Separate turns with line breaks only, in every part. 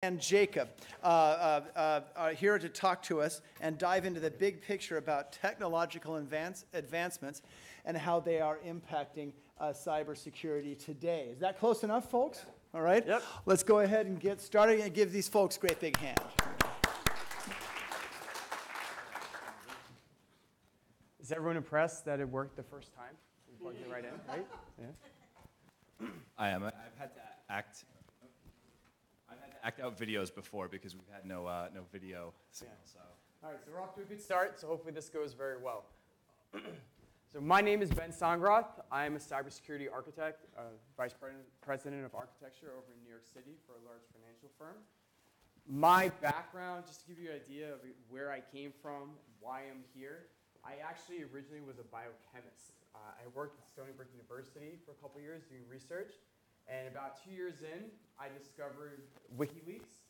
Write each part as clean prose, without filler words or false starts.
And Jacob are here to talk to us and dive into the big picture about technological advancements and how they are impacting cybersecurity today. Is that close enough, folks? All right.
Yep.
Let's go ahead and get started and give these folks a great big hand.
Is everyone impressed that it worked the first time? We plugged it right in, right? Yeah.
I am. I've had to act out videos before because we've had no video signal.
Yeah.
So.
All right, so we're off to a good start, so hopefully this goes very well. So my name is Ben Songroth. I am a cybersecurity architect, vice president of architecture over in New York City for a large financial firm. My background, just to give you an idea of where I came from, why I'm here, I actually originally was a biochemist. I worked at Stony Brook University for a couple years doing research. And about 2 years in, I discovered WikiLeaks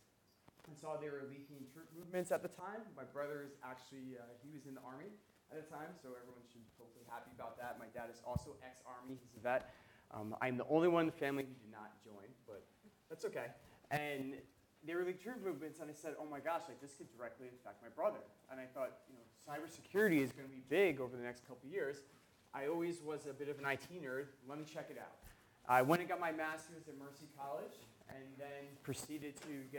and saw they were leaking troop movements at the time. My brother is actually, he was in the Army at the time, so everyone should be hopefully happy about that. My dad is also ex-Army, he's a vet. I'm the only one in the family who did not join, but that's okay. And they were leaking troop movements, and I said, oh my gosh, like this could directly affect my brother. And I thought, you know, cybersecurity is going to be big over the next couple years. I always was a bit of an IT nerd. Let me check it out. I went and got my master's at Mercy College and then proceeded to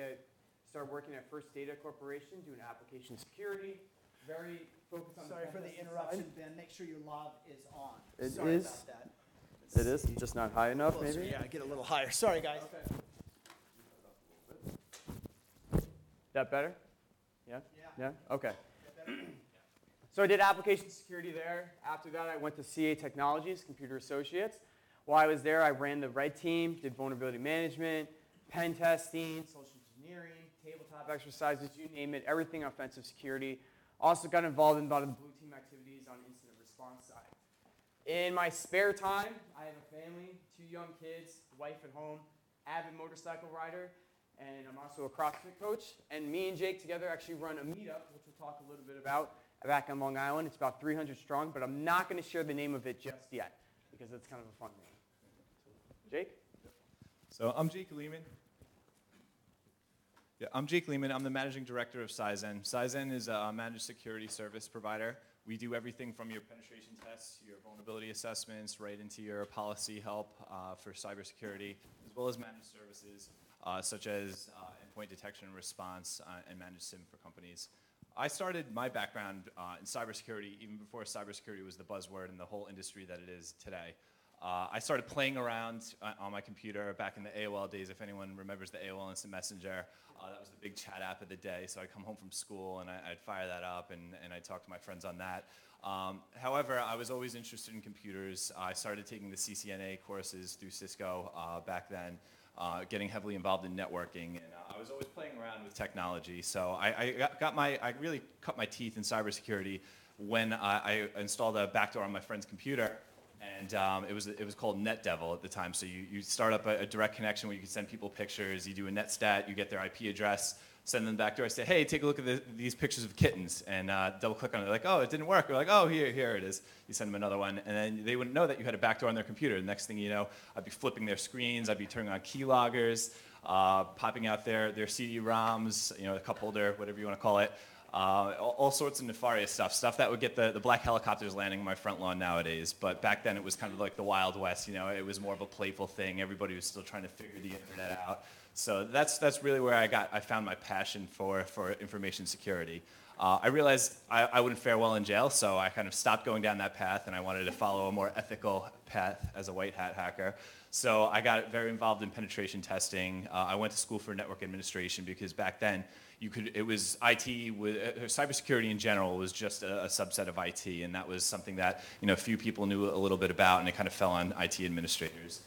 start working at First Data Corporation doing application security. Very focused on
Sorry for the interruption, Ben. Make sure your lob is on.
It
Sorry
is.
about that.
It is just not high enough,
Closer,
maybe?
yeah, get a little higher. Sorry, guys.
Okay. That better? Yeah?
Yeah.
Okay. So I did application security there. After that, I went to CA Technologies, Computer Associates. While I was there, I ran the red team, did vulnerability management, pen testing, social engineering, tabletop exercises, you name it, everything offensive security. Also got involved in a lot of the blue team activities on incident response side. In my spare time, I have a family, 2 young kids, wife at home, avid motorcycle rider, and I'm also a CrossFit coach. And me and Jake together actually run a meetup, which we'll talk a little bit about, back on Long Island. It's about 300 strong, but I'm not going to share the name of it just yet, because it's kind of a fun name. Jake?
So I'm Jake Lehmann. Yeah, I'm Jake Lehmann. I'm the managing director of Cyzen. Cyzen is a managed security service provider. We do everything from your penetration tests, your vulnerability assessments, right into your policy help for cybersecurity, as well as managed services such as endpoint detection and response and managed SIM for companies. I started my background in cybersecurity even before cybersecurity was the buzzword in the whole industry that it is today. I started playing around on my computer back in the AOL days. If anyone remembers the AOL Instant Messenger, that was the big chat app of the day. So I'd come home from school and I'd fire that up and I'd talk to my friends on that. However, I was always interested in computers. I started taking the CCNA courses through Cisco back then, getting heavily involved in networking. And I was always playing around with technology. So I really cut my teeth in cybersecurity when I installed a backdoor on my friend's computer. And it was called NetDevil at the time. So you start up a direct connection where you can send people pictures. You do a netstat, you get their IP address, send them back door. I say, hey, take a look at these pictures of kittens, and double click on it. They're like, oh, it didn't work. We're like, oh, here it is. You send them another one, and then they wouldn't know that you had a backdoor on their computer. The next thing you know, I'd be flipping their screens. I'd be turning on keyloggers, popping out their CD-ROMs, the cup holder, whatever you want to call it. All sorts of nefarious stuff that would get the black helicopters landing on my front lawn nowadays. But back then it was kind of like the Wild West, it was more of a playful thing. Everybody was still trying to figure the internet out. So that's really where I found my passion for information security. I realized I wouldn't fare well in jail, so I kind of stopped going down that path, and I wanted to follow a more ethical path as a white hat hacker. So I got very involved in penetration testing. I went to school for network administration because back then cybersecurity in general was just a subset of IT, and that was something that few people knew a little bit about, and it kind of fell on IT administrators.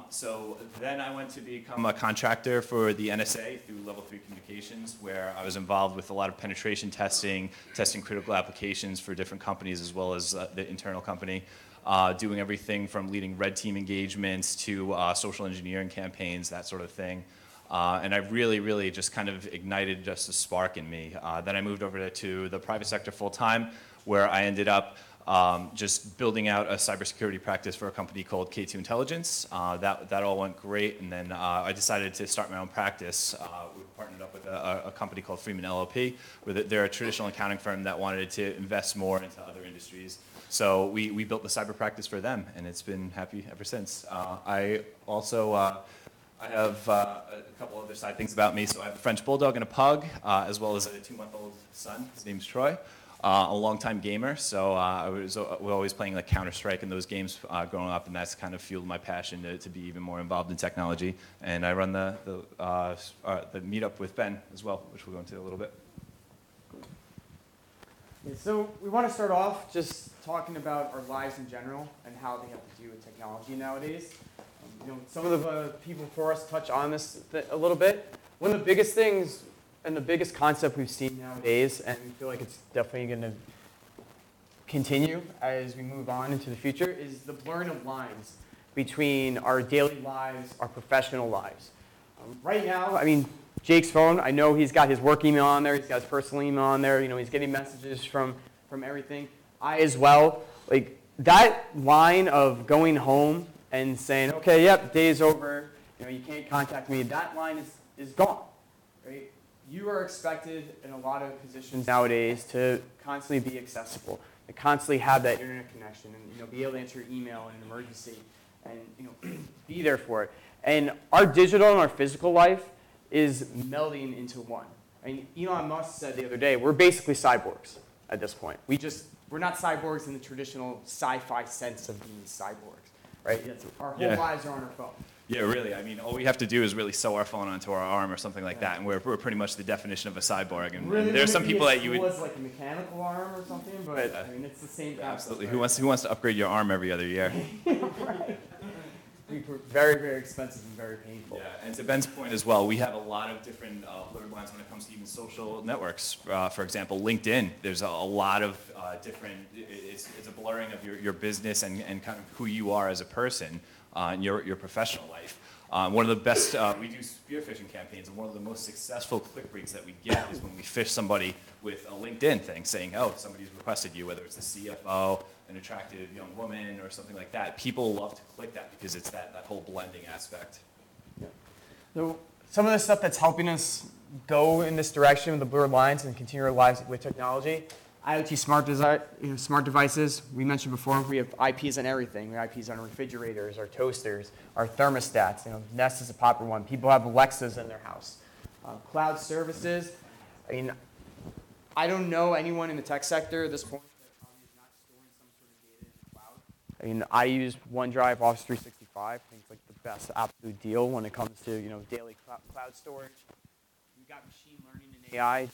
So then I went to become a contractor for the NSA through Level 3 Communications, where I was involved with a lot of penetration testing critical applications for different companies as well as the internal company, doing everything from leading red team engagements to social engineering campaigns, that sort of thing. And I really just kind of ignited just a spark in me. Then I moved over to the private sector full time, where I ended up just building out a cybersecurity practice for a company called K2 Intelligence. That all went great, and then I decided to start my own practice. We partnered up with a company called Freeman LLP, where they're a traditional accounting firm that wanted to invest more into other industries. So we built the cyber practice for them, and it's been happy ever since. I also I have a couple other side things about me. So I have a French bulldog and a pug, as well as a 2-month-old son. His name's Troy. A longtime gamer, so we're always playing like Counter-Strike and those games growing up, and that's kind of fueled my passion to be even more involved in technology. And I run the meetup with Ben as well, which we'll go into a little bit.
Yeah, so we want to start off just talking about our lives in general and how they have to do with technology nowadays. Some of the people before us touch on this a little bit. One of the biggest things and the biggest concept we've seen nowadays, and we feel like it's definitely going to continue as we move on into the future, is the blurring of lines between our daily lives, our professional lives. Right now, I mean, Jake's phone, I know he's got his work email on there, he's got his personal email on there, he's getting messages from everything. I as well. Like, that line of going home and saying, okay, yep, day's over, you can't contact me, that line is gone, right? You are expected in a lot of positions nowadays to constantly be accessible, to constantly have that internet connection, and be able to answer your email in an emergency, and be there for it. And our digital and our physical life is melding into one. I mean, Elon Musk said the other day, we're basically cyborgs at this point. We're not cyborgs in the traditional sci-fi sense of being cyborgs, right? Our whole lives are on our phone.
Yeah, really. I mean, all we have to do is really sew our phone onto our arm or something like that, and we're pretty much the definition of a cyborg. And there's some people that you would...
was like a mechanical arm or something, but I mean, it's the same concept.
Absolutely. Right? Who wants to upgrade your arm every other year?
Right. Very, very expensive and very painful.
Yeah, and to Ben's point as well, we have a lot of different blurred lines when it comes to even social networks. For example, LinkedIn, there's a lot of different, it's a blurring of your business and kind of who you are as a person in your professional life. One of the best, we do spear phishing campaigns, and one of the most successful click rates that we get is when we fish somebody with a LinkedIn thing saying, oh, somebody's requested you, whether it's the CFO, an attractive young woman, or something like that. People love to click that because it's that whole blending aspect.
Yeah. So some of the stuff that's helping us go in this direction with the blurred lines and continue our lives with technology, IoT smart devices. We mentioned before, we have IPs on everything. We have IPs on our refrigerators, our toasters, our thermostats. Nest is a popular one. People have Alexas in their house. Cloud services. I mean, I don't know anyone in the tech sector at this point that probably is not storing some sort of data in the cloud. I mean, I use OneDrive, Office 365. I think it's like the best absolute deal when it comes to daily cloud storage. We've got machine learning and AI.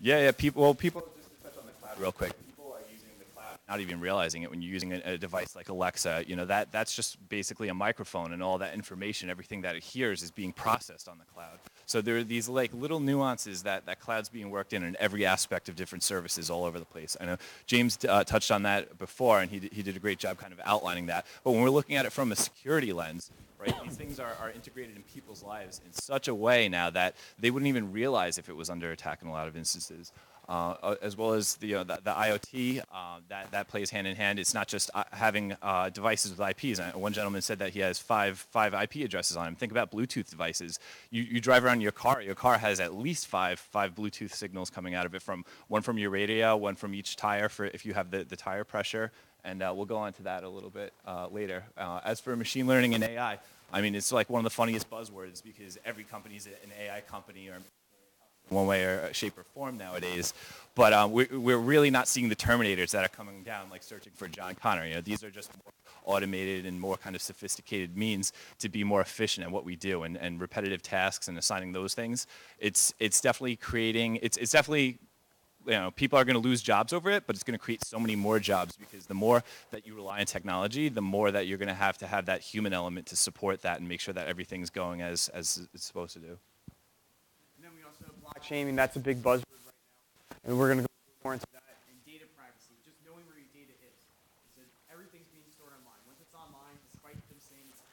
Yeah. People just to touch on the cloud real quick. People are using the cloud, not even realizing it when you're using a device like Alexa. That's just basically a microphone, and all that information, everything that it hears, is being processed on the cloud. So there are these like little nuances that cloud's being worked in every aspect of different services all over the place. I know James touched on that before, and he did a great job kind of outlining that. But when we're looking at it from a security lens, right, these things are integrated in people's lives in such a way now that they wouldn't even realize if it was under attack in a lot of instances. As well as the IoT, that plays hand in hand. It's not just having devices with IPs. One gentleman said that he has five IP addresses on him. Think about Bluetooth devices. You drive around your car has at least five Bluetooth signals coming out of it, one from your radio, one from each tire for if you have the tire pressure, and we'll go on to that a little bit later. As for machine learning and AI, I mean, it's like one of the funniest buzzwords because every company is an AI company or one way or shape or form nowadays, but we're really not seeing the Terminators that are coming down like searching for John Connor. These are just more automated and more kind of sophisticated means to be more efficient at what we do, and repetitive tasks and assigning those things. It's definitely creating. It's definitely, people are going to lose jobs over it, but it's going to create so many more jobs because the more that you rely on technology, the more that you're going to have that human element to support that and make sure that everything's going as it's supposed to do.
Blockchain, and that's a big buzzword right now, and we're going to go more into that. And data privacy, just knowing where your data is. So everything's being stored online. Once it's online, despite them saying it's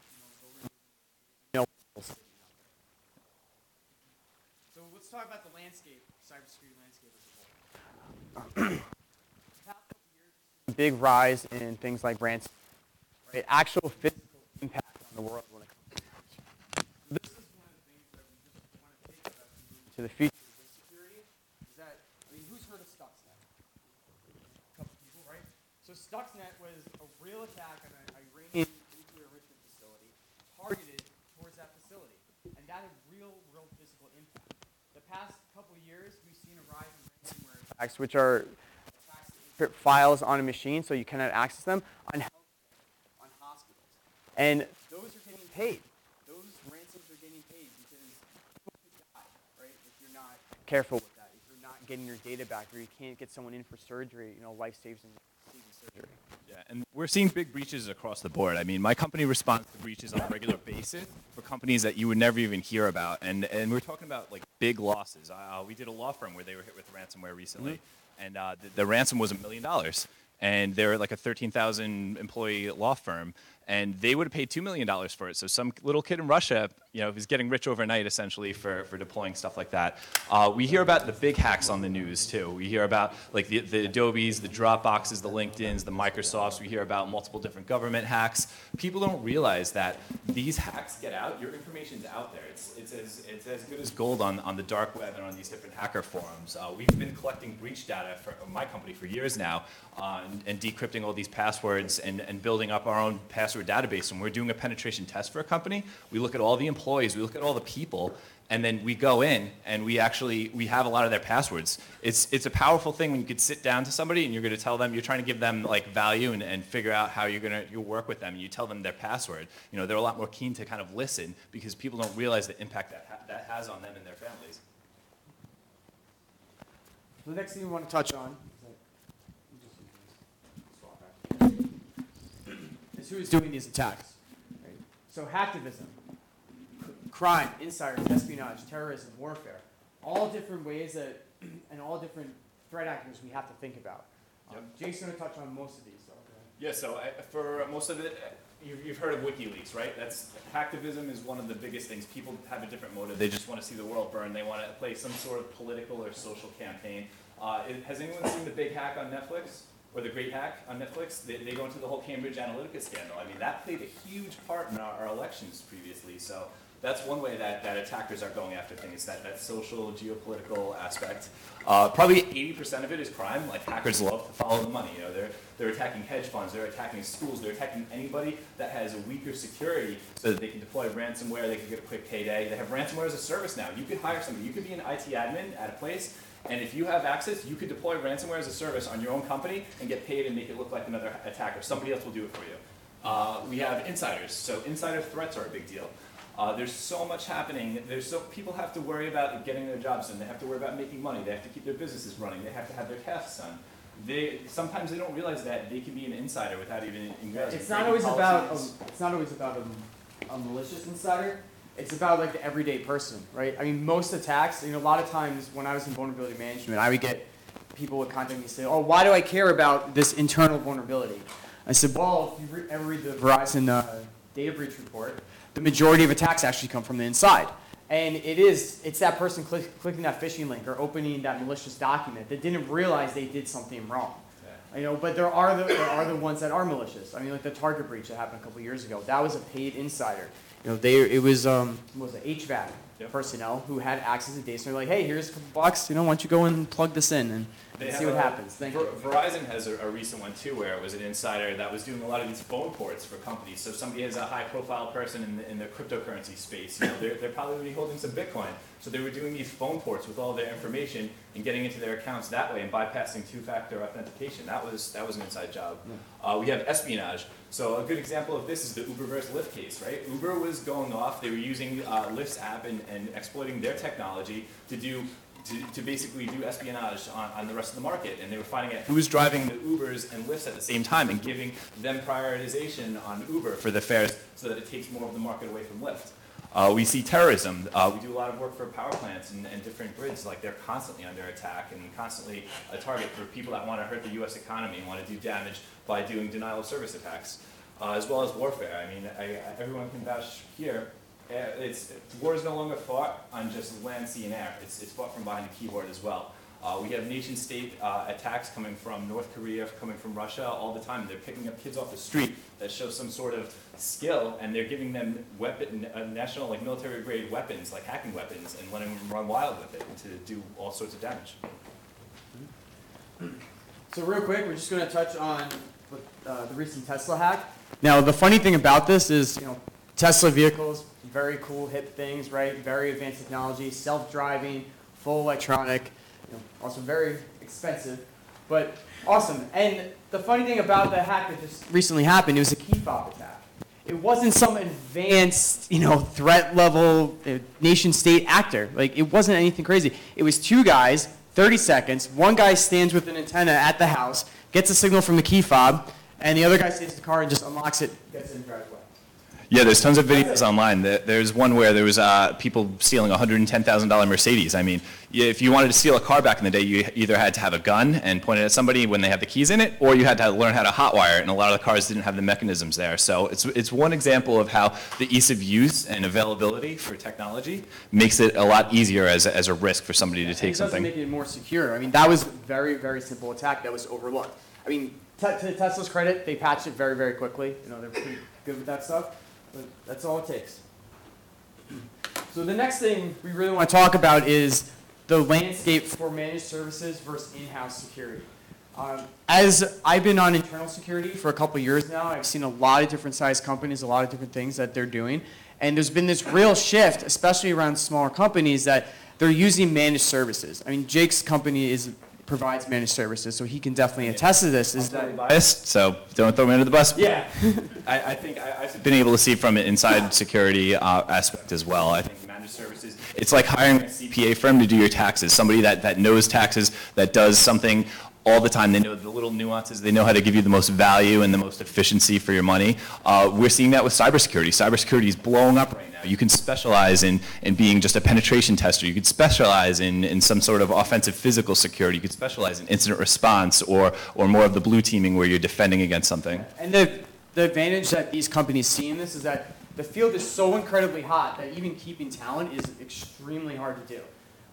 So let's talk about the landscape, cybersecurity landscape as a whole. The past couple years, big rise in things like ransom, right? Actual physical impact on the world when it comes to security. This is one of the things that we just want to take about to the future with security. Is that, I mean, who's heard of Stuxnet? A couple people, right? So Stuxnet was a real attack on an Iranian nuclear enrichment facility targeted towards that facility, and that had real physical impact. The past couple of years, we've seen a rise in ransomware attacks, which are attacks to encrypt files on a machine so you cannot access them on healthcare, on hospitals. And those are getting paid. Those ransoms are getting paid because people could die, right, if you're not careful with that, if you're not getting your data back, or you can't get someone in for surgery, life-saving surgery.
Yeah, and we're seeing big breaches across the board. I mean, my company responds to breaches on a regular basis for companies that you would never even hear about. And we're talking about like big losses. We did a law firm where they were hit with ransomware recently, and the ransom was $1 million. And they're like a 13,000 employee law firm, and they would have paid $2 million for it. So some little kid in Russia, is getting rich overnight essentially for deploying stuff like that. We hear about the big hacks on the news too. We hear about like the Adobes, the Dropboxes, the LinkedIns, the Microsofts. We hear about multiple different government hacks. People don't realize that these hacks get out, your information's out there. It's as good as gold on the dark web and on these different hacker forums. We've been collecting breach data for my company for years now, and decrypting all these passwords and building up our own password database. When we're doing a penetration test for a company, we look at all the employees, we look at all the people, and then we go in and we have a lot of their passwords. It's a powerful thing when you could sit down to somebody and you're going to tell them, you're trying to give them like value and figure out how you'll work with them, and you tell them their password. They're a lot more keen to kind of listen because people don't realize the impact that has on them and their families.
The next thing we want to touch on is who is doing these attacks. Right? So hacktivism, crime, insiders, espionage, terrorism, warfare, all different ways that, and all different threat actors we have to think about. Jason's going to touch on most of these. So.
Yeah, so for most of it, you've heard of WikiLeaks, right? Hacktivism is one of the biggest things. People have a different motive. They just want to see the world burn. They want to play some sort of political or social campaign. Has anyone seen the big hack on Netflix? Or the Great Hack on Netflix? They go into the whole Cambridge Analytica scandal. I mean, that played a huge part in our elections previously. So that's one way that attackers are going after things, that social, geopolitical aspect. Probably 80% of it is crime. Like, hackers love to follow the money. They're attacking hedge funds, they're attacking schools, they're attacking anybody that has a weaker security so that they can deploy ransomware, they can get a quick payday. They have ransomware as a service now. You could hire somebody. You could be an IT admin at a place, and if you have access, you could deploy ransomware as a service on your own company and get paid and make it look like another attacker. Somebody else will do it for you. We have insiders. So insider threats are a big deal. There's so much happening. People have to worry about getting their jobs done. They have to worry about making money. They have to keep their businesses running. They have to have their tasks done. Sometimes they don't realize that they can be an insider without even realizing.
It's not always about a malicious insider. It's about like the everyday person, right? I mean, most attacks, a lot of times when I was in vulnerability management, I would get people would contact me and say, oh, why do I care about this internal vulnerability? I said, well, if you ever read the Verizon data breach report, the majority of attacks actually come from the inside. And it's that person clicking that phishing link or opening that malicious document that didn't realize they did something wrong. Yeah. But there are the ones that are malicious. I mean, like the Target breach that happened a couple years ago. That was a paid insider. It was HVAC personnel who had access to data. So they're like, hey, here's a couple bucks. Why don't you go and plug this in and see what happens.
Verizon has a recent one too, where it was an insider that was doing a lot of these phone ports for companies. So somebody has a high-profile person in the cryptocurrency space. They're probably holding some Bitcoin. So they were doing these phone ports with all their information and getting into their accounts that way and bypassing two-factor authentication. That was an inside job. Yeah. We have espionage. So a good example of this is the Uber versus Lyft case, right? Uber was going off. They were using Lyft's app and exploiting their technology to basically do espionage on the rest of the market. And they were finding out who was driving the Ubers and Lyfts at the same time and giving them prioritization on Uber for the fares so that it takes more of the market away from Lyft. We see terrorism. We do a lot of work for power plants and different grids. Like, they're constantly under attack and constantly a target for people that want to hurt the U.S. economy and want to do damage by doing denial of service attacks, as well as warfare. I mean, everyone can vouch here. War is no longer fought on just land, sea, and air. It's fought from behind the keyboard as well. We have nation-state attacks coming from North Korea, coming from Russia all the time. They're picking up kids off the street that show some sort of skill, and they're giving them national, like military-grade weapons, like hacking weapons, and letting them run wild with it to do all sorts of damage.
So real quick, we're just going to touch on the recent Tesla hack. Now, the funny thing about this is, Tesla vehicles, very cool, hip things, right? Very advanced technology, self-driving, full electronic, also very expensive, but awesome. And the funny thing about the hack that just recently happened, it was a key fob attack. It wasn't some advanced, threat level nation-state actor. Like, it wasn't anything crazy. It was two guys, 30 seconds. One guy stands with an antenna at the house, gets a signal from the key fob, and the other guy stays in the car and just unlocks it, gets in and drives away.
Yeah, there's tons of videos online. There's one where there was people stealing a $110,000 Mercedes. I mean, if you wanted to steal a car back in the day, you either had to have a gun and point it at somebody when they have the keys in it, or you had to learn how to hotwire it, and a lot of the cars didn't have the mechanisms there. So it's one example of how the ease of use and availability for technology makes it a lot easier as a risk for somebody to take something.
It doesn't make it more secure. I mean, that was a very, very simple attack that was overlooked. I mean, to Tesla's credit, they patched it very, very quickly. They're pretty good with that stuff. But that's all it takes. So the next thing we really want to talk about is the landscape for managed services versus in-house security. As I've been on internal security for a couple years now, I've seen a lot of different size companies, a lot of different things that they're doing. And there's been this real shift, especially around smaller companies, that they're using managed services. I mean, Jake's company provides managed services, so he can definitely attest to this. Is that
biased? So don't throw me under the bus.
Yeah.
I think I've been able to see from an inside security aspect as well. I think managed services, it's like hiring a CPA firm to do your taxes, somebody that knows taxes, that does something all the time. They know the little nuances. They know how to give you the most value and the most efficiency for your money. We're seeing that with cybersecurity. Cybersecurity is blowing up right now. You can specialize in being just a penetration tester. You could specialize in some sort of offensive physical security. You could specialize in incident response or more of the blue teaming where you're defending against something.
And the advantage that these companies see in this is that the field is so incredibly hot that even keeping talent is extremely hard to do.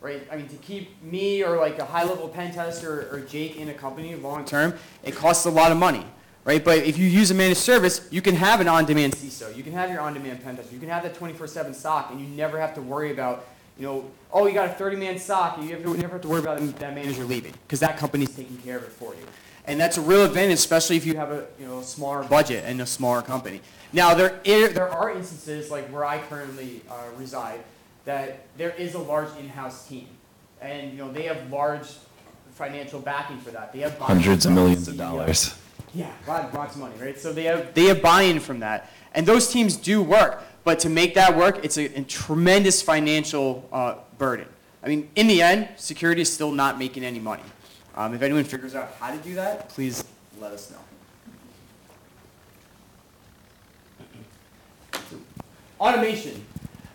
Right? I mean, to keep me or like a high-level pen tester or Jake in a company long-term, it costs a lot of money, right? But if you use a managed service, you can have an on-demand CISO. You can have your on-demand pen tester. You can have that 24/7 SOC, and you never have to worry about, oh, you got a 30-man SOC, and you never have to worry about that manager leaving, because that company's taking care of it for you. And that's a real advantage, especially if you have a smaller budget and a smaller company. Now, there are instances, like where I currently reside, that there is a large in-house team, and they have large financial backing for that. They have
hundreds of millions of dollars.
Yeah, lots of money, right? So they have buy-in from that, and those teams do work. But to make that work, it's a tremendous financial burden. I mean, in the end, security is still not making any money. If anyone figures out how to do that, please let us know. Automation.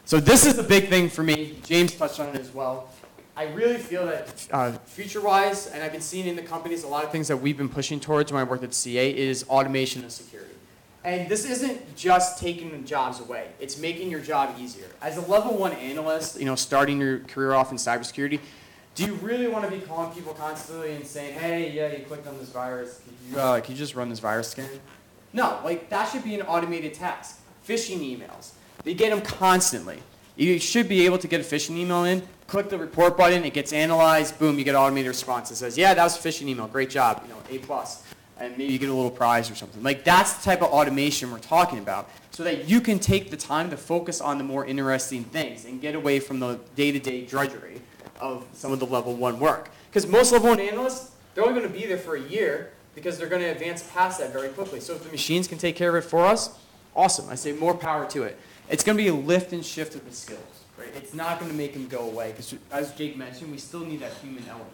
So this is the big thing for me. James touched on it as well. I really feel that future-wise, and I've been seeing in the companies a lot of things that we've been pushing towards when I worked at CA, is automation of security. And this isn't just taking jobs away. It's making your job easier. As a level 1 analyst, starting your career off in cybersecurity, do you really want to be calling people constantly and saying, hey, yeah, you clicked on this virus. Can you just run this virus scan? No, that should be an automated task. Phishing emails. They get them constantly. You should be able to get a phishing email in, click the report button, it gets analyzed, boom, you get an automated response that says, yeah, that was a phishing email, great job, A+, and maybe you get a little prize or something. That's the type of automation we're talking about, so that you can take the time to focus on the more interesting things and get away from the day-to-day drudgery of some of the level 1 work. Because most level 1 analysts, they're only going to be there for a year because they're going to advance past that very quickly. So if the machines can take care of it for us, awesome. I say more power to it. It's going to be a lift and shift of the skills, right? It's not going to make them go away because, as Jake mentioned, we still need that human element.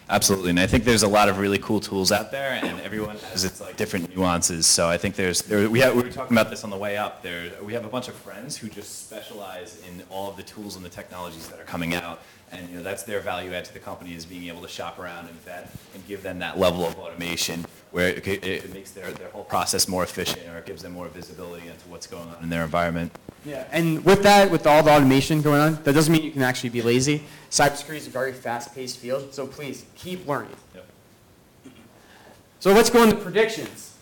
Absolutely, and I think there's a lot of really cool tools out there, and everyone has its different nuances. So I think we were talking about this on the way up. We have a bunch of friends who just specialize in all of the tools and the technologies that are coming out, And that's their value add to the company, is being able to shop around and vet and give them that level of automation where it makes their whole process more efficient, or it gives them more visibility into what's going on in their environment.
Yeah, and with that, with all the automation going on, that doesn't mean you can actually be lazy. Cybersecurity is a very fast-paced field, so please keep learning.
Yep.
So let's go into predictions.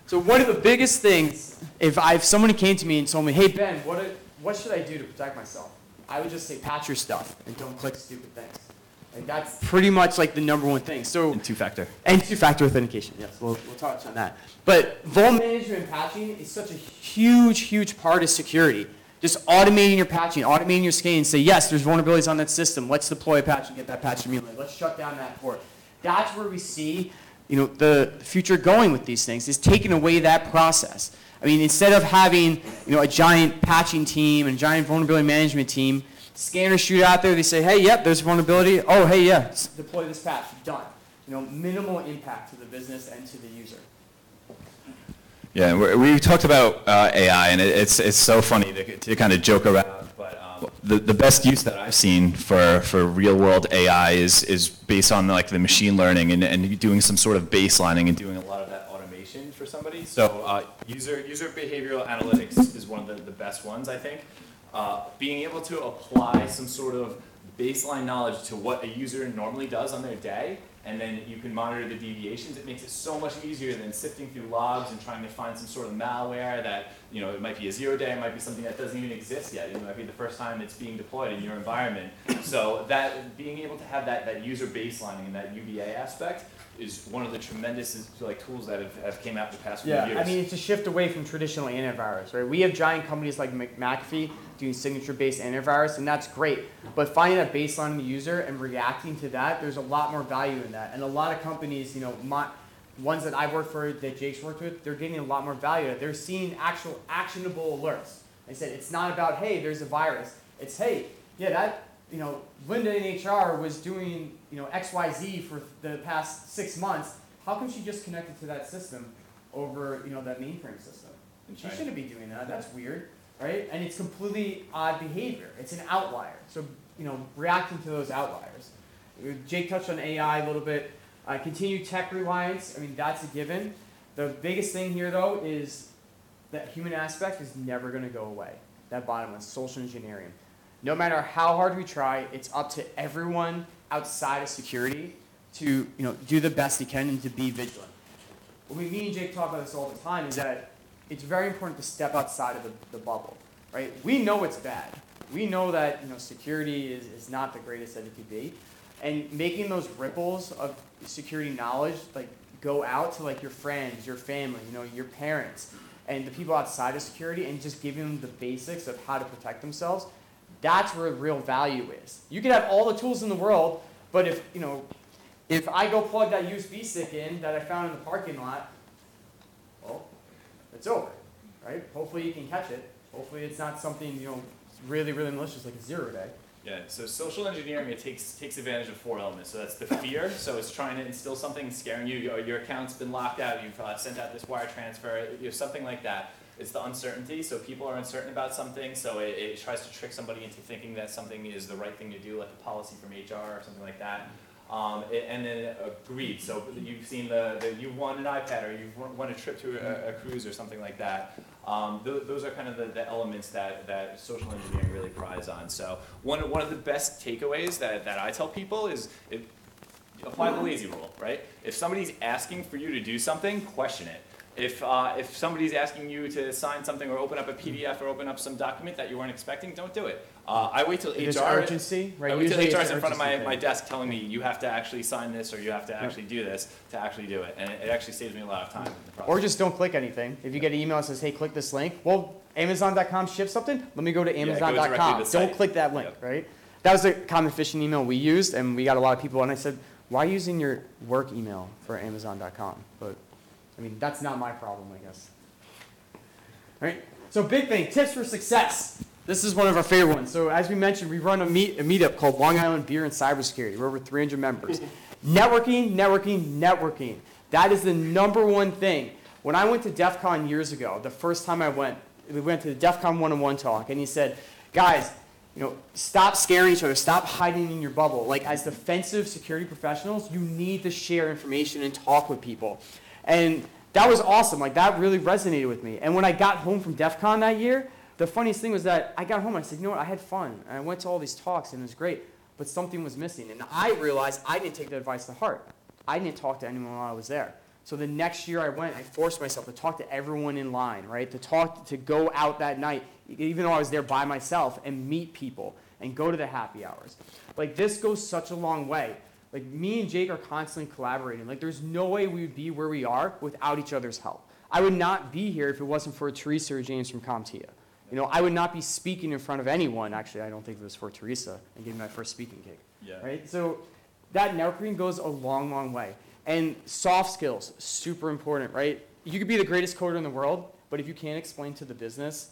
So one of the biggest things, if somebody came to me and told me, hey Ben, what should I do to protect myself? I would just say patch your stuff and don't click stupid things. Like that's pretty much like the number one thing. So
And two-factor.
And two-factor authentication, yes, we'll touch on that. But vuln management and patching is such a huge, huge part of security. Just automating your patching, automating your scanning, say, yes, there's vulnerabilities on that system. Let's deploy a patch and get that patch immediately. Let's shut down that port. That's where we see the future going with these things, is taking away that process. I mean, instead of having a giant patching team and giant vulnerability management team, scanners shoot out there, they say, hey, yep, there's a vulnerability. Oh, hey, yeah, deploy this patch. Done. Minimal impact to the business and to the user.
Yeah, and we talked about AI, and it's so funny to kind of joke around, but the best use that I've seen for real-world AI is based on like the machine learning and doing some sort of baselining and doing a lot of that automation for somebody. So user behavioral analytics is one of the best ones, I think. Being able to apply some sort of baseline knowledge to what a user normally does on their day, and then you can monitor the deviations. It makes it so much easier than sifting through logs and trying to find some sort of malware that, it might be a 0 day, it might be something that doesn't even exist yet. It might be the first time it's being deployed in your environment. So that being able to have that user baselining and that UBA aspect is one of the tremendous tools that have came out in the past few years.
I mean, it's a shift away from traditional antivirus, right? We have giant companies like McAfee doing signature-based antivirus, and that's great. But finding that baseline in the user and reacting to that, there's a lot more value in that. And a lot of companies, ones that I've worked for, that Jake's worked with, they're getting a lot more value. They're seeing actual actionable alerts. They said it's not about, hey, there's a virus. It's, hey, yeah, that, Linda in HR was doing, XYZ for the past 6 months. How come she just connected to that system over, that mainframe system? She shouldn't be doing that. That's weird, right? And it's completely odd behavior. It's an outlier. So, reacting to those outliers. Jake touched on AI a little bit. Continued tech reliance, I mean, that's a given. The biggest thing here, though, is that human aspect is never going to go away. That bottom one, social engineering. No matter how hard we try, it's up to everyone outside of security to do the best they can and to be vigilant. What me and Jake talk about this all the time is that it's very important to step outside of the bubble, right? We know it's bad. We know that security is not the greatest that it could be. And making those ripples of security knowledge go out to your friends, your family, your parents, and the people outside of security, and just giving them the basics of how to protect themselves, that's where the real value is. You can have all the tools in the world, but if I go plug that USB stick in that I found in the parking lot, well, it's over, right? Hopefully you can catch it. Hopefully it's not something really, really malicious like a 0 day.
Yeah, so social engineering, it takes advantage of 4 elements. So that's the fear, so it's trying to instill something, scaring you. Your account's been locked out, you've sent out this wire transfer, something like that. It's the uncertainty, so people are uncertain about something, so it tries to trick somebody into thinking that something is the right thing to do, like a policy from HR or something like that. And then greed, so you've seen you won an iPad or you've won a trip to a cruise or something like that. Those are kind of the elements that social engineering really prides on. So one of the best takeaways that I tell people is apply the lazy rule, right? If somebody's asking for you to do something, question it. If somebody's asking you to sign something or open up a PDF or open up some document that you weren't expecting, don't do it. I wait till HR.
Urgency, right?
I wait till HR is in front of my desk telling me you have to actually sign this or you have to actually do this to actually do it, and it actually saves me a lot of time in the process.
Or just don't click anything. If you get an email that says, "Hey, click this link," well, Amazon.com ships something. Let me go to Amazon.com. Don't click that link, right? That was the common phishing email we used, and we got a lot of people. And I said, "Why using your work email for Amazon.com?" But I mean, that's not my problem, I guess. All right. So big thing, tips for success. This is one of our favorite ones. So as we mentioned, we run a meetup called Long Island Beer and Cybersecurity. We're over 300 members. Networking, networking, networking. That is the number one thing. When I went to DEF CON years ago, the first time we went to the DEF CON 101 talk, and he said, guys, stop scaring each other, stop hiding in your bubble. Like, as defensive security professionals, you need to share information and talk with people. And that was awesome. Like, that really resonated with me. And when I got home from DEF CON that year, the funniest thing was that I got home and I said, you know what, I had fun. And I went to all these talks and it was great, but something was missing. And I realized I didn't take the advice to heart. I didn't talk to anyone while I was there. So the next year I went, I forced myself to talk to everyone in line, right? To go out that night, even though I was there by myself, and meet people and go to the happy hours. Like, this goes such a long way. Like, me and Jake are constantly collaborating. Like, there's no way we would be where we are without each other's help. I would not be here if it wasn't for Teresa or James from CompTIA. I would not be speaking in front of anyone. Actually, I don't think it was for Teresa and getting my first speaking gig.
Yeah.
Right? So that networking goes a long, long way. And soft skills, super important, right? You could be the greatest coder in the world, but if you can't explain to the business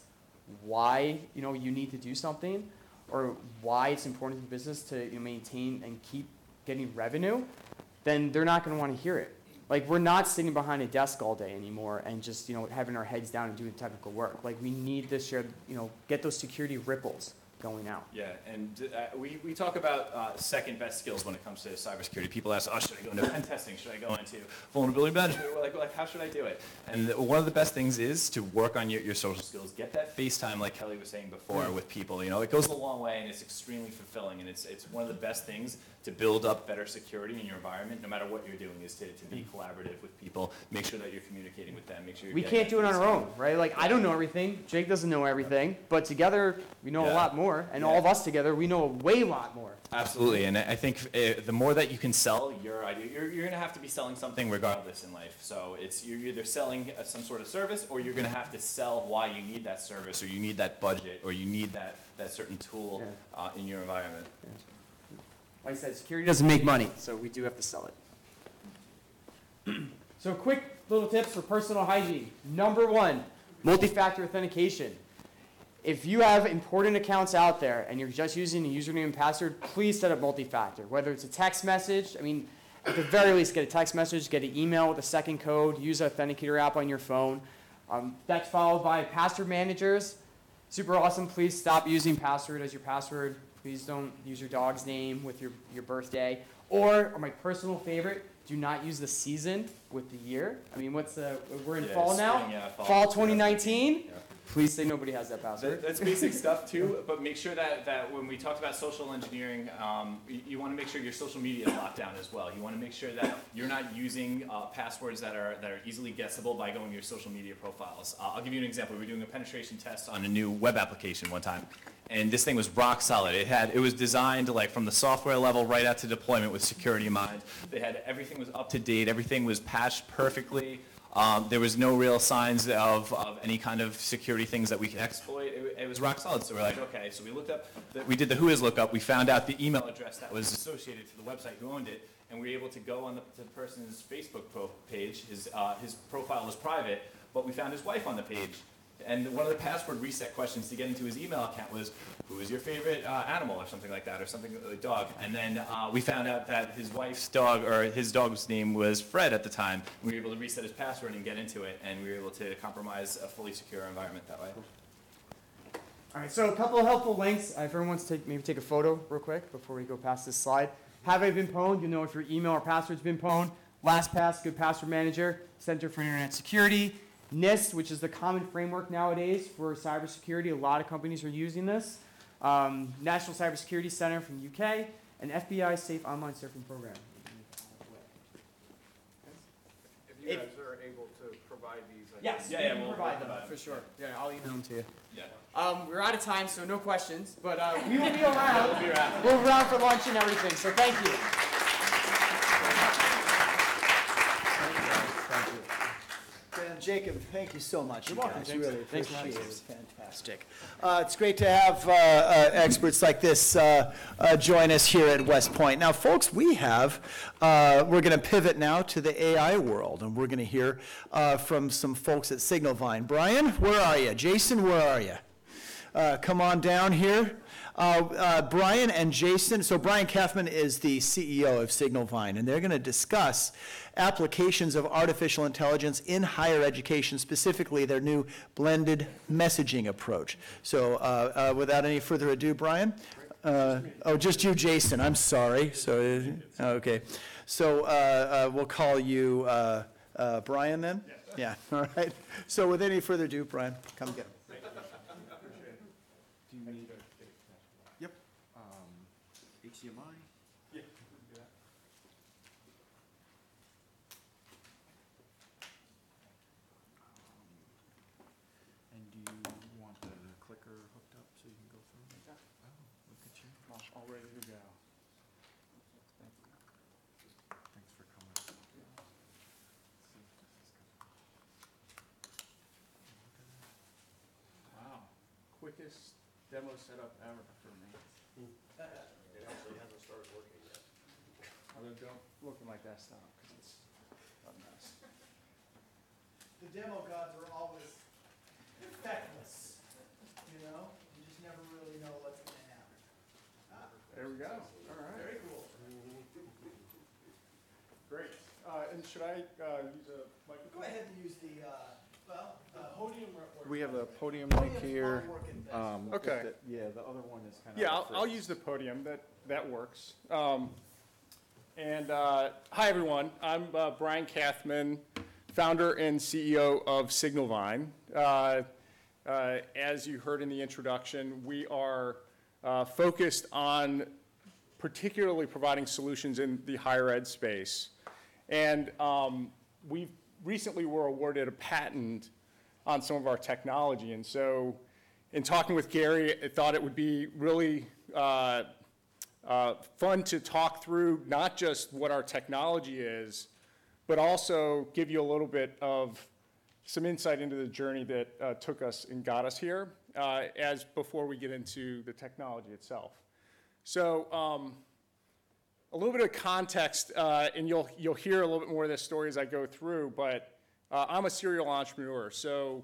why you need to do something, or why it's important to the business to maintain and keep getting revenue, then they're not going to want to hear it. Like, we're not sitting behind a desk all day anymore and just having our heads down and doing technical work. Like, we need to share, get those security ripples going out.
Yeah, and we talk about second best skills when it comes to cybersecurity. People ask, should I go into pen testing? Should I go into vulnerability management? Like, how should I do it? And one of the best things is to work on your social skills. Get that FaceTime, like Kelly was saying before, with people. It goes a long way, and it's extremely fulfilling, and it's one of the best things to build up better security in your environment, no matter what you're doing, is to be collaborative with people, make sure that you're communicating with them, make sure
we can't do it on our own, right? Like, I don't know everything, Jake doesn't know everything, but together we know a lot more, and all of us together, we know a way lot more.
Absolutely, and I think the more that you can sell your idea, you're going to have to be selling something regardless in life. So you're either selling some sort of service, or you're going to have to sell why you need that service, or you need that budget, or you need that certain tool in your environment.
Yeah. Like I said, security doesn't make money, so we do have to sell it. So quick little tips for personal hygiene. Number one, multi-factor authentication. If you have important accounts out there and you're just using a username and password, please set up multi-factor. Whether it's a text message, at the very least, get a text message, get an email with a second code, use an authenticator app on your phone. That's followed by password managers. Super awesome. Please stop using password as your password. Please don't use your dog's name with your birthday. Or my personal favorite, do not use the season with the year. We're in fall now?
Spring,
fall 2019? Yeah. Please say nobody has that password.
That's basic stuff too, but make sure that when we talked about social engineering, you want to make sure your social media is locked down as well. You want to make sure that you're not using passwords that are easily guessable by going to your social media profiles. I'll give you an example. We were doing a penetration test on a new web application one time, and this thing was rock solid. It was designed from the software level right out to deployment with security in mind. Everything was up to date. Everything was patched perfectly. There was no real signs of any kind of security things that we could exploit. It was rock solid. So we're like, okay. So we did the Whois lookup. We found out the email address that was associated to the website who owned it, and we were able to go on to the person's Facebook page. His profile was private, but we found his wife on the page. And one of the password reset questions to get into his email account was, who is your favorite animal, or something like that, or something like dog. And then we found out that his wife's dog, or his dog's name was Fred at the time. We were able to reset his password and get into it, and we were able to compromise a fully secure environment that way.
All right, so a couple of helpful links. If everyone wants to maybe take a photo real quick before we go past this slide. Have I been pwned? You'll know if your email or password's been pwned. LastPass, good password manager. Center for Internet Security. NIST, which is the common framework nowadays for cybersecurity. A lot of companies are using this. National Cybersecurity Center from the UK, and FBI Safe Online Surfing Program.
If you guys are able to provide these.
Yes, we'll provide them for sure. Yeah, I'll email them to you.
Yeah.
We're out of time, so no questions, but we will be around. We'll be around for lunch and everything, so thank you.
Jacob, thank you so much.
You're welcome,
guys.
James.
Really
Thanks for
appreciate
having
it.
us.
Fantastic. It's great to have experts like this join us here at West Point. Now, folks, we're going to pivot now to the AI world, and we're going to hear from some folks at Signalvine. Brian, where are you? Jason, where are you? Come on down here. Brian and Jason, so Brian Kathman is the CEO of Signalvine, and they're going to discuss applications of artificial intelligence in higher education, specifically their new blended messaging approach. So without any further ado, Brian? Oh, just you, Jason, I'm sorry. So, okay. So we'll call you Brian then? Yeah, all right. So with any further ado, Brian, come get him.
Do you need
Yep.
HDMI?
Yeah.
And do you want the clicker hooked up so you can go through? Yeah. Oh, look at you.
All ready to go.
Thanks for coming.
Wow, quickest demo setup ever for me.
It actually hasn't started working yet.
Don't look at my desktop because it's a mess.
The demo gods are always feckless, you know? You just never really know what's going to happen.
There we go. All right.
Very cool.
Great. And should I use a microphone?
Go ahead and use the,
Podium.
We have a podium
podium's
mic here.
not working best.
Okay.
Yeah, the other one is kind of.
Yeah, I'll use the podium. That works. Hi, everyone. I'm Brian Kathman, founder and CEO of Signalvine. As you heard in the introduction, we are focused on particularly providing solutions in the higher ed space. And we recently were awarded a patent on some of our technology. And so in talking with Gary, I thought it would be really fun to talk through not just what our technology is, but also give you a little bit of some insight into the journey that took us and got us here, as before we get into the technology itself. So a little bit of context, and you'll hear a little bit more of this story as I go through, but I'm a serial entrepreneur. So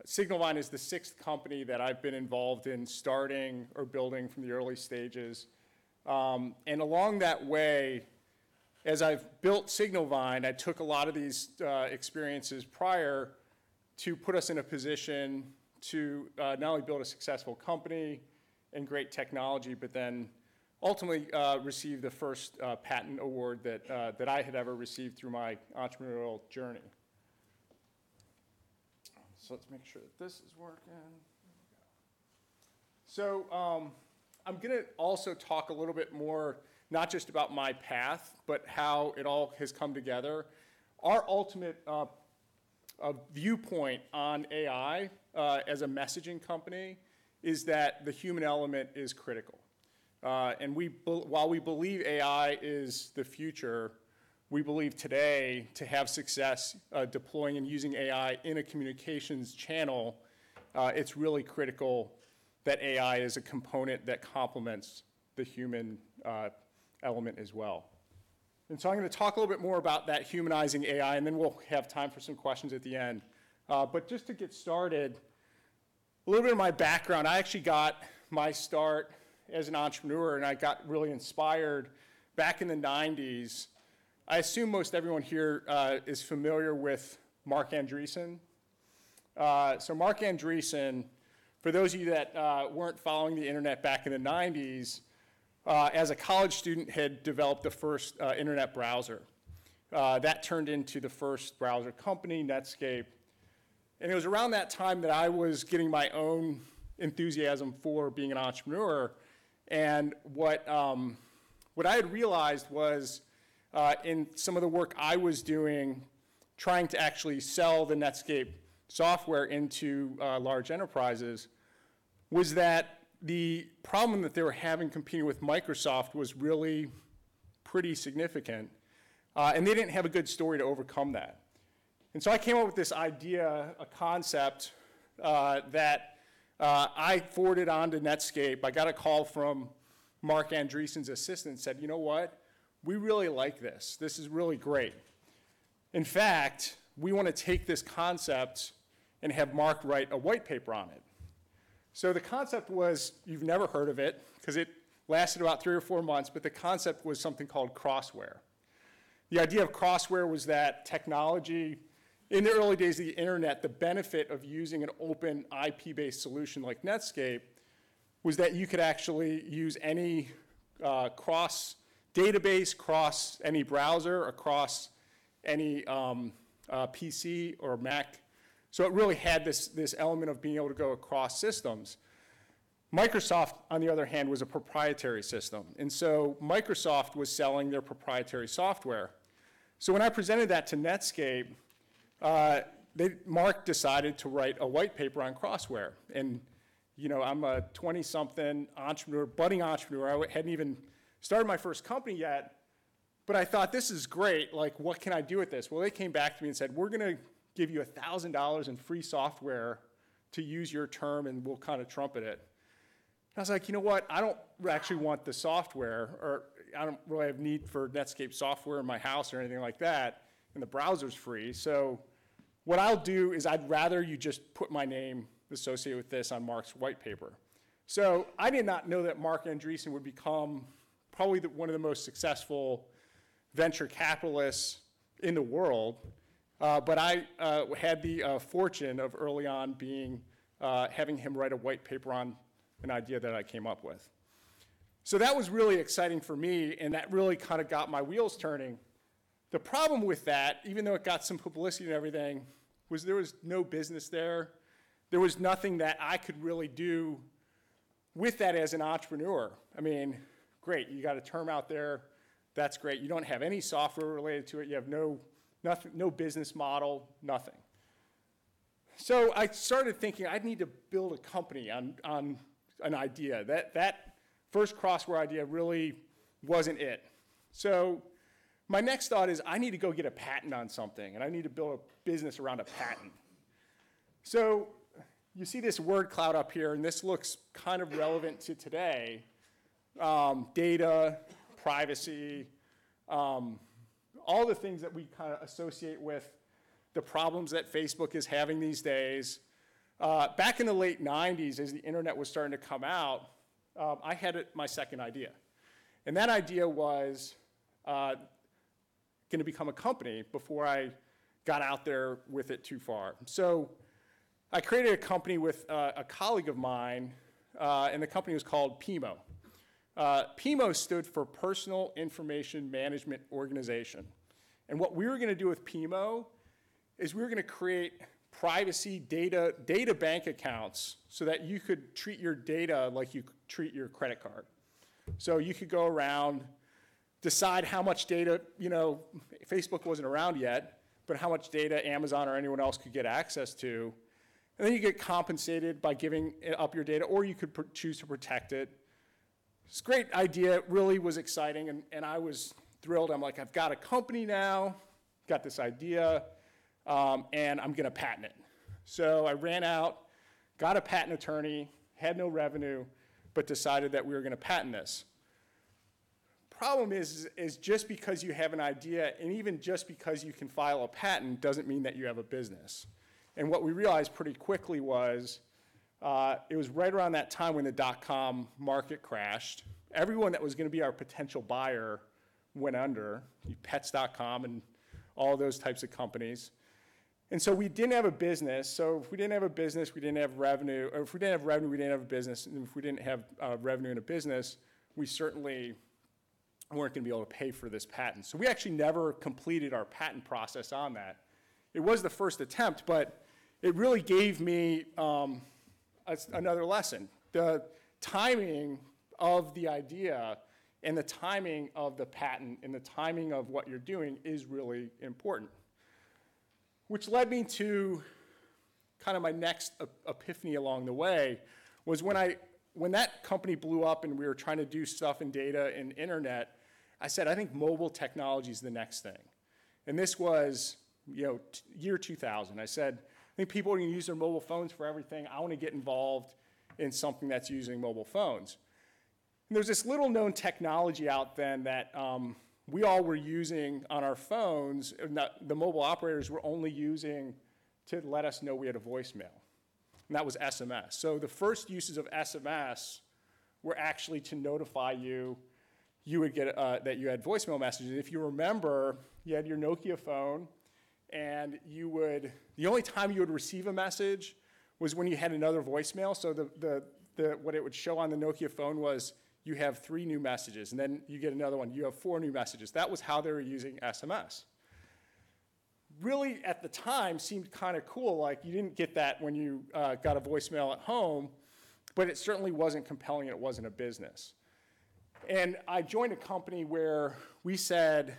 Signalvine is the 6th company that I've been involved in starting or building from the early stages. And along that way, as I've built Signalvine, I took a lot of these experiences prior to put us in a position to not only build a successful company and great technology, but then ultimately receive the first patent award that I had ever received through my entrepreneurial journey. So let's make sure that this is working. So I'm going to also talk a little bit more, not just about my path, but how it all has come together. Our ultimate viewpoint on AI as a messaging company is that the human element is critical. And while we believe AI is the future, we believe today to have success deploying and using AI in a communications channel, it's really critical that AI is a component that complements the human element as well. And so I'm going to talk a little bit more about that humanizing AI, and then we'll have time for some questions at the end. But just to get started, a little bit of my background. I actually got my start as an entrepreneur, and I got really inspired back in the 90s. I assume most everyone here is familiar with Marc Andreessen. So Marc Andreessen, for those of you that weren't following the internet back in the 90s, as a college student had developed the first internet browser. That turned into the first browser company, Netscape. And it was around that time that I was getting my own enthusiasm for being an entrepreneur. And what I had realized was in some of the work I was doing, trying to actually sell the Netscape software into large enterprises, was that the problem that they were having competing with Microsoft was really pretty significant. And they didn't have a good story to overcome that. And so I came up with this idea, a concept that I forwarded on to Netscape. I got a call from Marc Andreessen's assistant and said, you know what? We really like this. This is really great. In fact, we want to take this concept and have Marc write a white paper on it.
So the concept was, you've never heard of it, because it lasted about 3 or 4 months, but the concept was something called crossware. The idea of crossware was that technology, in the early days of the internet, the benefit of using an open IP-based solution like Netscape was that you could actually use any cross database, cross any browser, across any PC or Mac. So it really had this element of being able to go across systems. Microsoft, on the other hand, was a proprietary system. And so Microsoft was selling their proprietary software. So when I presented that to Netscape, Mark decided to write a white paper on crossware. And you know, I'm a 20-something entrepreneur, budding entrepreneur. I hadn't even started my first company yet. But I thought, this is great. Like, what can I do with this? Well, they came back to me and said, we're going to give you $1,000 in free software to use your term, and we'll kind of trumpet it. And I was like, you know what? I don't actually want the software, or I don't really have need for Netscape software in my house or anything like that, and the browser's free. So what I'll do is I'd rather you just put my name associated with this on Mark's white paper. So I did not know that Mark Andreessen would become probably one of the most successful venture capitalists in the world, but I had the fortune of early on having him write a white paper on an idea that I came up with. So that was really exciting for me, and that really kind of got my wheels turning. The problem with that, even though it got some publicity and everything, was there was no business there. There was nothing that I could really do with that as an entrepreneur. I mean, great, you got a term out there, that's great. You don't have any software related to it, you have no business model, nothing. So I started thinking I'd need to build a company on an idea. That first crossware idea really wasn't it. So my next thought is I need to go get a patent on something, and I need to build a business around a patent. So you see this word cloud up here, and this looks kind of relevant to today. Data, privacy, all the things that we kind of associate with the problems that Facebook is having these days. Back in the late 90s, as the internet was starting to come out, I had my second idea. And that idea was going to become a company before I got out there with it too far. So I created a company with a colleague of mine, and the company was called PIMO. PIMO stood for Personal Information Management Organization. And what we were going to do with PIMO is we were going to create privacy data bank accounts so that you could treat your data like you treat your credit card. So you could go around, decide how much data, you know, Facebook wasn't around yet, but how much data Amazon or anyone else could get access to. And then you get compensated by giving up your data, or you could choose to protect it. It's a great idea. It really was exciting, and I was thrilled. I'm like, I've got a company now, got this idea, and I'm going to patent it. So I ran out, got a patent attorney, had no revenue, but decided that we were going to patent this. Problem is just because you have an idea, and even just because you can file a patent, doesn't mean that you have a business. And what we realized pretty quickly was, it was right around that time when the dot-com market crashed. Everyone that was going to be our potential buyer went under, Pets.com and all those types of companies. And so we didn't have a business. So if we didn't have a business, we didn't have revenue. Or if we didn't have revenue, we didn't have a business. And if we didn't have revenue in a business, we certainly weren't going to be able to pay for this patent. So we actually never completed our patent process on that. It was the first attempt, but it really gave me another lesson. The timing of the idea and the timing of the patent and the timing of what you're doing is really important. Which led me to kind of my next epiphany along the way was when that company blew up and we were trying to do stuff in data and internet, I said, I think mobile technology is the next thing. And this was, year 2000. I said, I think people are going to use their mobile phones for everything. I want to get involved in something that's using mobile phones. And there's this little known technology out then that we all were using on our phones, the mobile operators were only using to let us know we had a voicemail. and that was SMS. So the first uses of SMS were actually to notify you would get that you had voicemail messages. If you remember, you had your Nokia phone, and the only time you would receive a message was when you had another voicemail. So what it would show on the Nokia phone was you have 3 new messages, and then you get another one, you have 4 new messages. That was how they were using SMS. Really, at the time, seemed kind of cool. Like, you didn't get that when you got a voicemail at home, but it certainly wasn't compelling, and it wasn't a business. And I joined a company where we said,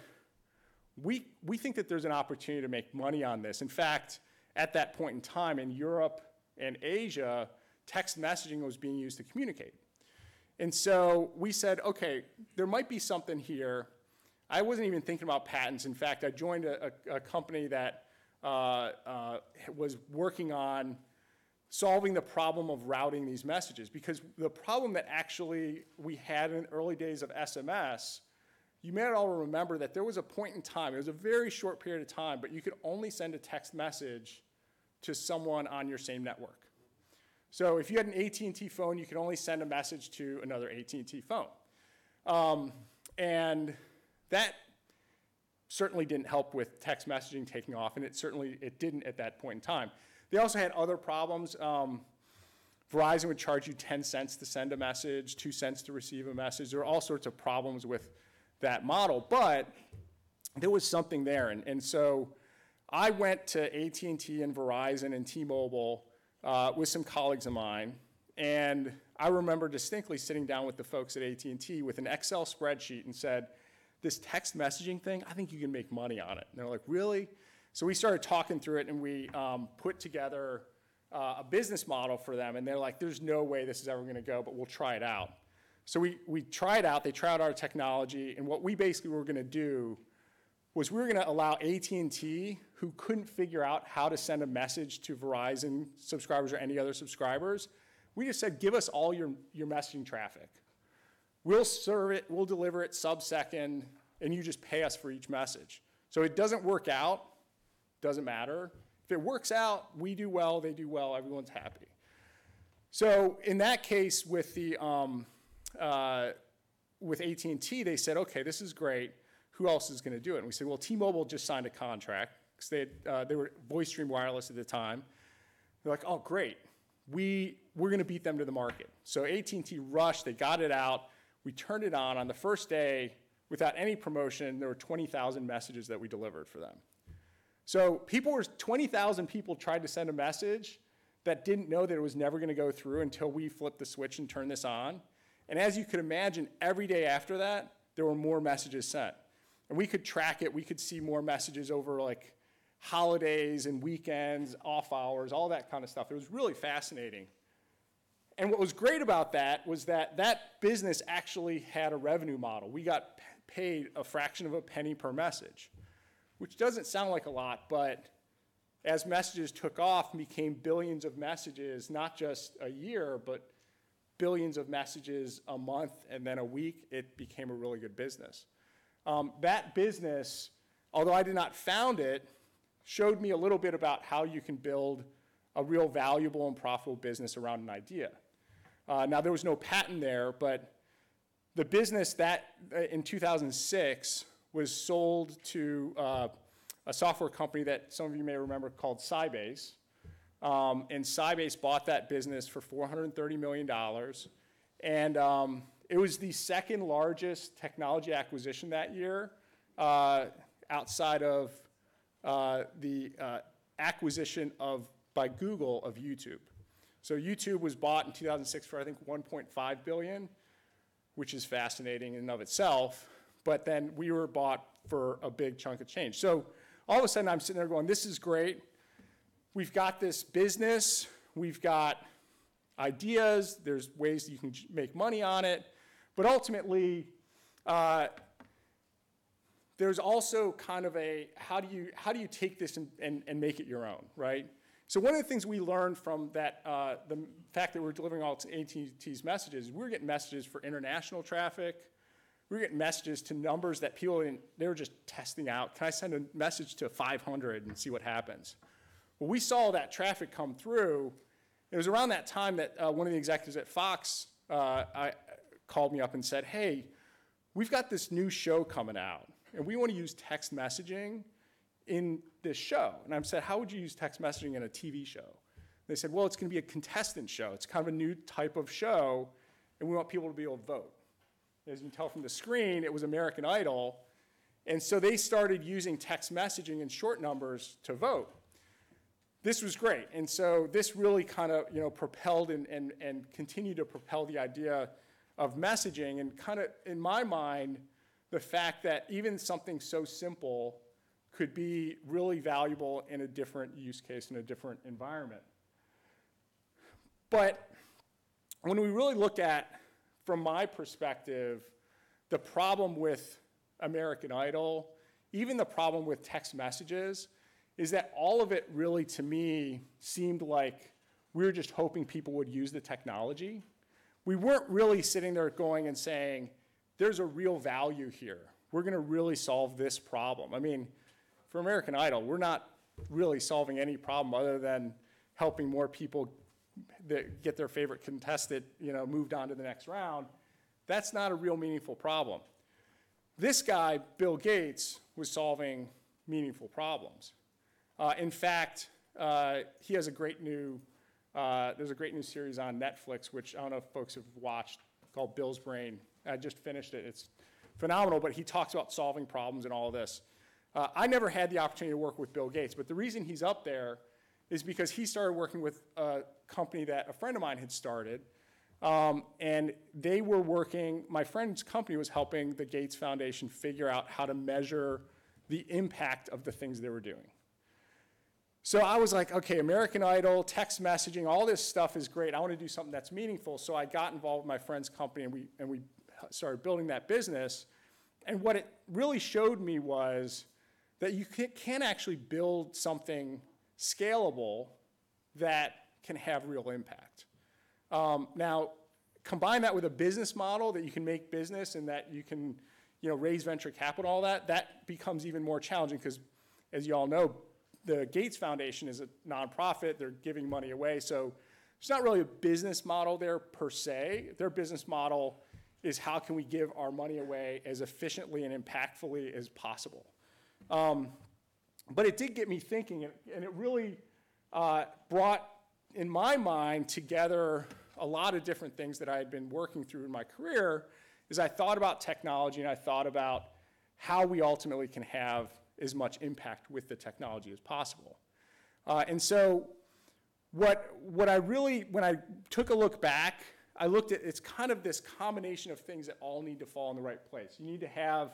we think that there's an opportunity to make money on this. In fact, at that point in time in Europe and Asia, text messaging was being used to communicate. And so we said, okay, there might be something here. I wasn't even thinking about patents. In fact, I joined a company that was working on solving the problem of routing these messages, because the problem that actually we had in the early days of SMS, you may all remember that there was a point in time, it was a very short period of time, but you could only send a text message to someone on your same network. So if you had an AT&T phone, you could only send a message to another AT&T phone. And that certainly didn't help with text messaging taking off, and it didn't at that point in time. They also had other problems. Verizon would charge you 10 cents to send a message, 2 cents to receive a message. There were all sorts of problems with that model, but there was something there. And so I went to AT&T and Verizon and T-Mobile with some colleagues of mine, and I remember distinctly sitting down with the folks at AT&T with an Excel spreadsheet and said, this text messaging thing, I think you can make money on it. And they're like, really? So we started talking through it, and we put together a business model for them, and they're like, there's no way this is ever going to go, but we'll try it out. So we tried out, they tried our technology, and what we basically were going to do was we were going to allow AT&T, who couldn't figure out how to send a message to Verizon subscribers or any other subscribers, we just said, give us all your messaging traffic. We'll serve it, we'll deliver it sub-second, and you just pay us for each message. So it doesn't work out, doesn't matter. If it works out, we do well, they do well, everyone's happy. So in that case, with AT&T, they said, okay, this is great. Who else is going to do it? And we said, well, T-Mobile just signed a contract because they were Voice Stream Wireless at the time. They're like, oh, great. We're going to beat them to the market. So AT&T rushed. They got it out. We turned it on. On the first day, without any promotion, there were 20,000 messages that we delivered for them. So 20,000 people tried to send a message that didn't know that it was never going to go through until we flipped the switch and turned this on. And as you could imagine, every day after that, there were more messages sent. And we could track it. We could see more messages over like holidays and weekends, off hours, all that kind of stuff. It was really fascinating. And what was great about that was that that business actually had a revenue model. We got paid a fraction of a penny per message, which doesn't sound like a lot, but as messages took off and became billions of messages, not just a year, but billions of messages a month and then a week, it became a really good business. That business, although I did not found it, showed me a little bit about how you can build a real valuable and profitable business around an idea. Now, there was no patent there, but the business that in 2006 was sold to a software company that some of you may remember called Sybase. And Sybase bought that business for $430 million. And it was the second largest technology acquisition that year outside of the acquisition by Google of YouTube. So YouTube was bought in 2006 for, I think, $1.5 billion, which is fascinating in and of itself. But then we were bought for a big chunk of change. So all of a sudden, I'm sitting there going, this is great. We've got this business. We've got ideas. There's ways you can make money on it. But ultimately, there's also kind of a, how do you take this and make it your own, right? So one of the things we learned from that, the fact that we're delivering all AT&T's messages, we were getting messages for international traffic. We were getting messages to numbers that people they were just testing out. Can I send a message to 500 and see what happens? Well, we saw that traffic come through, It was around that time that one of the executives at Fox called me up and said, hey, we've got this new show coming out, and we want to use text messaging in this show. And I said, how would you use text messaging in a TV show? They said, well, it's going to be a contestant show. It's kind of a new type of show, and we want people to be able to vote. As you can tell from the screen, it was American Idol. And so they started using text messaging in short numbers to vote. This was great. And so this really kind of, propelled and continued to propel the idea of messaging, and kind of, in my mind, the fact that even something so simple could be really valuable in a different use case, in a different environment. But when we really look at, from my perspective, the problem with American Idol, even the problem with text messages, is that all of it really, to me, seemed like we were just hoping people would use the technology. We weren't really sitting there going and saying, there's a real value here. We're going to really solve this problem. I mean, for American Idol, we're not really solving any problem other than helping more people that get their favorite contestant, moved on to the next round. That's not a real meaningful problem. This guy, Bill Gates, was solving meaningful problems. In fact, he has a great new, there's a great new series on Netflix, which I don't know if folks have watched, called Bill's Brain. I just finished it. It's phenomenal, but he talks about solving problems and all of this. I never had the opportunity to work with Bill Gates, but the reason he's up there is because he started working with a company that a friend of mine had started, and they were working, my friend's company was helping the Gates Foundation figure out how to measure the impact of the things they were doing. So I was like, okay, American Idol, text messaging, all this stuff is great. I want to do something that's meaningful. So I got involved with my friend's company, and we started building that business. And what it really showed me was that you can actually build something scalable that can have real impact. Now, combine that with a business model that you can make business and that you can raise venture capital, all that becomes even more challenging because, as you all know, the Gates Foundation is a nonprofit. They're giving money away. So there's not really a business model there per se. Their business model is how can we give our money away as efficiently and impactfully as possible. But it did get me thinking, and it really brought, in my mind, together a lot of different things that I had been working through in my career as I thought about technology and I thought about how we ultimately can have as much impact with the technology as possible. And so what I really, when I took a look back, I looked at, it's kind of this combination of things that all need to fall in the right place. You need to have,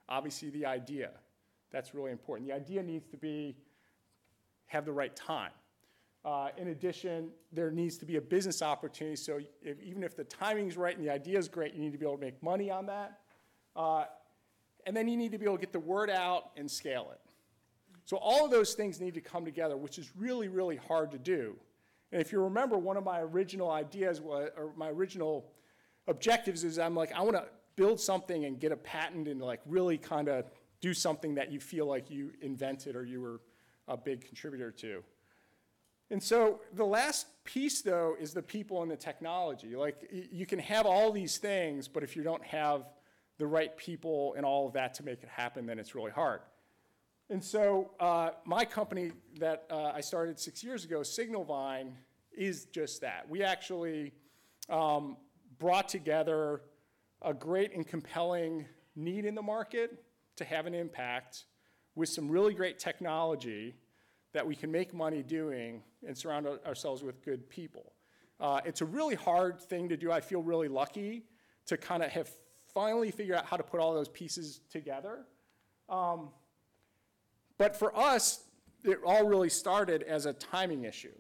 obviously, the idea. That's really important. The idea needs to have the right time. In addition, there needs to be a business opportunity, so even if the timing's right and the idea is great, you need to be able to make money on that. And then you need to be able to get the word out and scale it. So all of those things need to come together, which is really, really hard to do. And if you remember, one of my original ideas was, or my original objectives is I'm like, I want to build something and get a patent and like really kind of do something that you feel like you invented or you were a big contributor to. And so the last piece, though, is the people and the technology. Like, you can have all these things, but if you don't have the right people and all of that to make it happen, then it's really hard. And so my company that I started 6 years ago, Signalvine, is just that. We actually brought together a great and compelling need in the market to have an impact with some really great technology that we can make money doing and surround ourselves with good people. It's a really hard thing to do. I feel really lucky to kind of have finally figured out how to put all those pieces together. But for us, it all really started as a timing issue,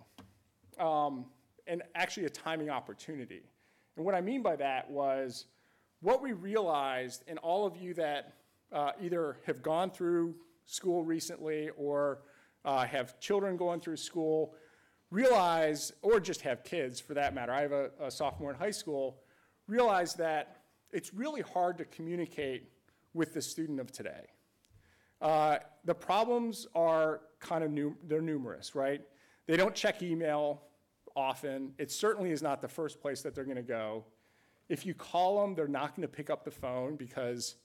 and actually a timing opportunity. And what I mean by that was what we realized, and all of you that either have gone through school recently or have children going through school, realize, or just have kids for that matter, I have a sophomore in high school, realize that it's really hard to communicate with the student of today. The problems are kind of they're numerous, right? They don't check email often. It certainly is not the first place that they're going to go. If you call them, they're not going to pick up the phone because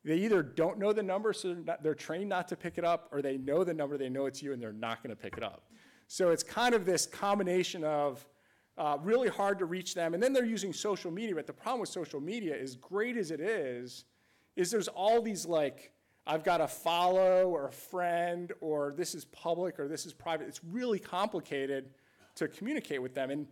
they either don't know the number, so they're trained not to pick it up, or they know the number, they know it's you, and they're not going to pick it up. So it's kind of this combination of really hard to reach them, and then they're using social media. But the problem with social media, as great as it is there's all these like, I've got a follow or a friend, or this is public or this is private. It's really complicated to communicate with them,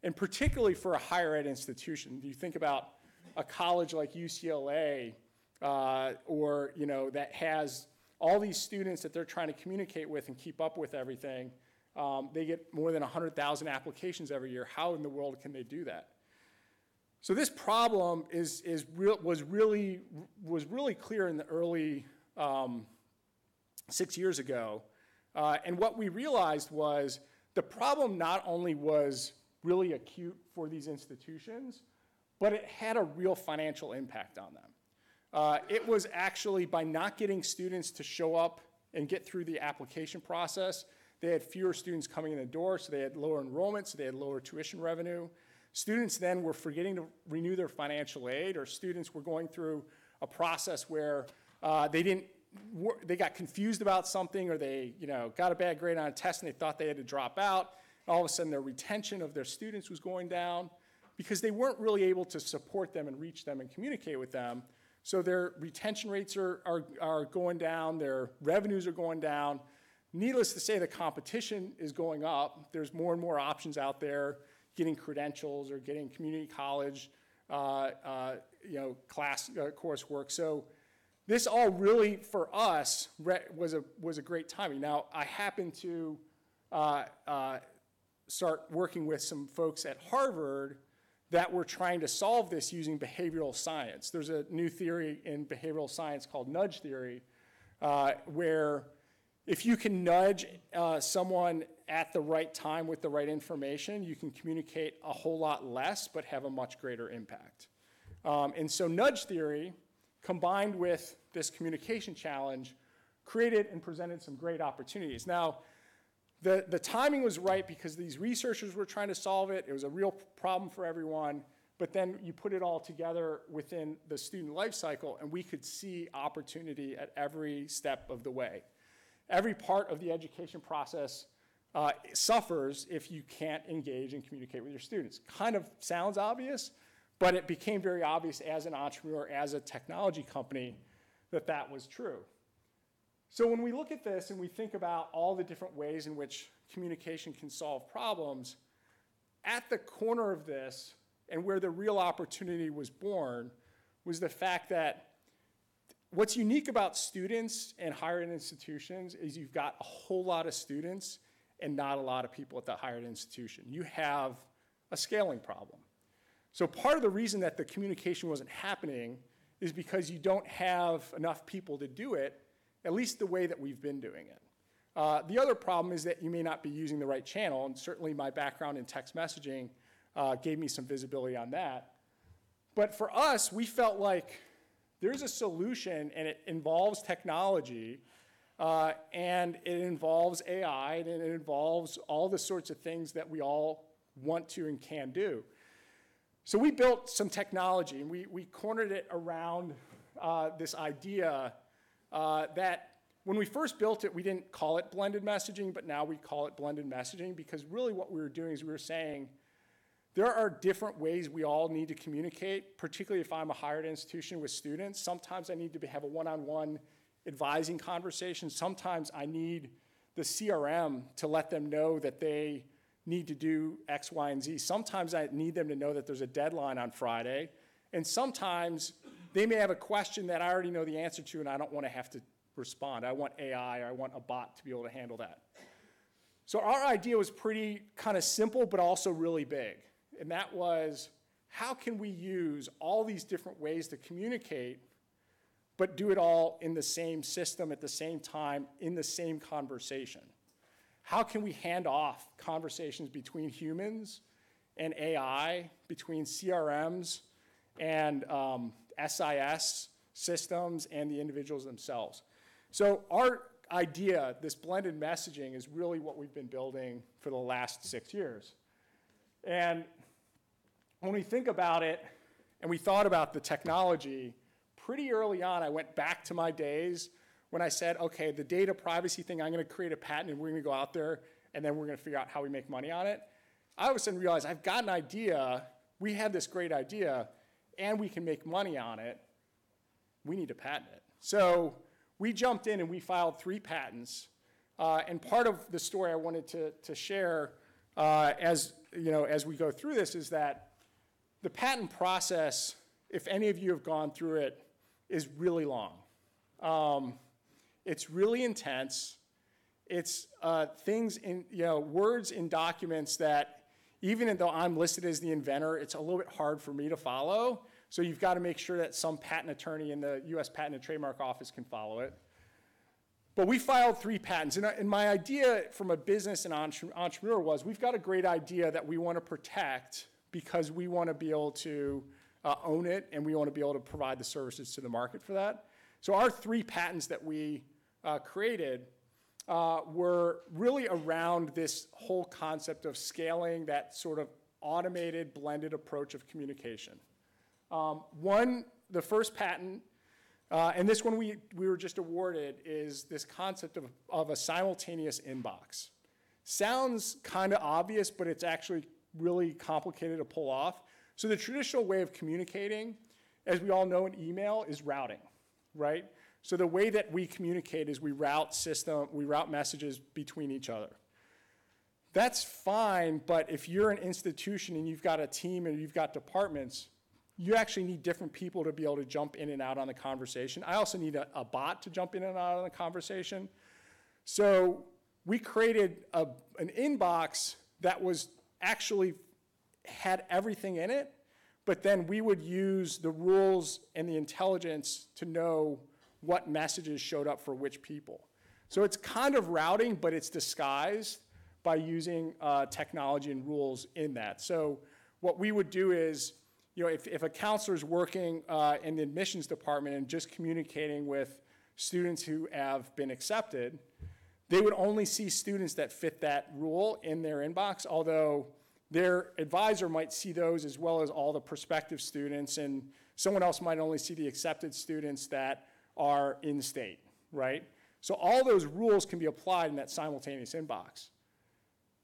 and particularly for a higher ed institution. You think about a college like UCLA, or that has all these students that they're trying to communicate with and keep up with everything. They get more than 100,000 applications every year. How in the world can they do that? So this problem was really clear in the early 6 years ago. And what we realized was the problem not only was really acute for these institutions, but it had a real financial impact on them. It was actually by not getting students to show up and get through the application process, they had fewer students coming in the door, so they had lower enrollment, so they had lower tuition revenue. Students then were forgetting to renew their financial aid, or students were going through a process where they got confused about something, or they got a bad grade on a test and they thought they had to drop out. All of a sudden their retention of their students was going down because they weren't really able to support them and reach them and communicate with them. So their retention rates are going down, their revenues are going down. Needless to say, the competition is going up. There's more and more options out there, getting credentials or getting community college, coursework. So this all really, for us, was a great timing. Now, I happened to start working with some folks at Harvard that were trying to solve this using behavioral science. There's a new theory in behavioral science called nudge theory, where if you can nudge someone at the right time with the right information, you can communicate a whole lot less but have a much greater impact. And so nudge theory, combined with this communication challenge, created and presented some great opportunities. Now, the timing was right because these researchers were trying to solve it. It was a real problem for everyone. But then you put it all together within the student life cycle, and we could see opportunity at every step of the way. Every part of the education process suffers if you can't engage and communicate with your students. Kind of sounds obvious, but it became very obvious as an entrepreneur, as a technology company, that was true. So when we look at this and we think about all the different ways in which communication can solve problems, at the corner of this and where the real opportunity was born was the fact that what's unique about students and higher ed institutions is you've got a whole lot of students and not a lot of people at the higher ed institution. You have a scaling problem. So part of the reason that the communication wasn't happening is because you don't have enough people to do it, at least the way that we've been doing it. The other problem is that you may not be using the right channel, and certainly my background in text messaging gave me some visibility on that. But for us, we felt like there's a solution, and it involves technology, and it involves AI, and it involves all the sorts of things that we all want to and can do. So we built some technology, and we cornered it around this idea that when we first built it, we didn't call it blended messaging, but now we call it blended messaging, because really what we were doing is we were saying, there are different ways we all need to communicate, particularly if I'm a higher ed institution with students. Sometimes I need to have a one-on-one advising conversation. Sometimes I need the CRM to let them know that they need to do X, Y, and Z. Sometimes I need them to know that there's a deadline on Friday. And sometimes they may have a question that I already know the answer to and I don't want to have to respond. I want AI, or I want a bot to be able to handle that. So our idea was pretty kind of simple, but also really big. And that was, how can we use all these different ways to communicate, but do it all in the same system at the same time, in the same conversation? How can we hand off conversations between humans and AI, between CRMs and SIS systems and the individuals themselves? So our idea, this blended messaging, is really what we've been building for the last 6 years. And when we think about it, and we thought about the technology, pretty early on, I went back to my days when I said, okay, the data privacy thing, I'm going to create a patent, and we're going to go out there, and then we're going to figure out how we make money on it. I all of a sudden realized I've got an idea, we had this great idea, and we can make money on it. We need to patent it. So we jumped in and we filed 3 patents. And part of the story I wanted to share as we go through this is that the patent process, if any of you have gone through it, is really long. It's really intense. It's things in, words in documents that even though I'm listed as the inventor, it's a little bit hard for me to follow. So you've got to make sure that some patent attorney in the US Patent and Trademark Office can follow it. But we filed 3 patents. And my idea from a business and entrepreneur was, we've got a great idea that we want to protect because we want to be able to own it, and we want to be able to provide the services to the market for that. So our 3 patents that we created were really around this whole concept of scaling that sort of automated, blended approach of communication. The first patent, and this one we were just awarded, is this concept of a simultaneous inbox. Sounds kind of obvious, but it's actually really complicated to pull off. So the traditional way of communicating, as we all know in email, is routing, right? So the way that we communicate is we route messages between each other. That's fine, but if you're an institution and you've got a team and you've got departments, you actually need different people to be able to jump in and out on the conversation. I also need a bot to jump in and out on the conversation. So we created an inbox that was actually had everything in it, but then we would use the rules and the intelligence to know what messages showed up for which people. So it's kind of routing, but it's disguised by using technology and rules in that. So what we would do is, if a counselor is working in the admissions department and just communicating with students who have been accepted, they would only see students that fit that rule in their inbox, although their advisor might see those as well as all the prospective students, and someone else might only see the accepted students that are in state, right? So all those rules can be applied in that simultaneous inbox.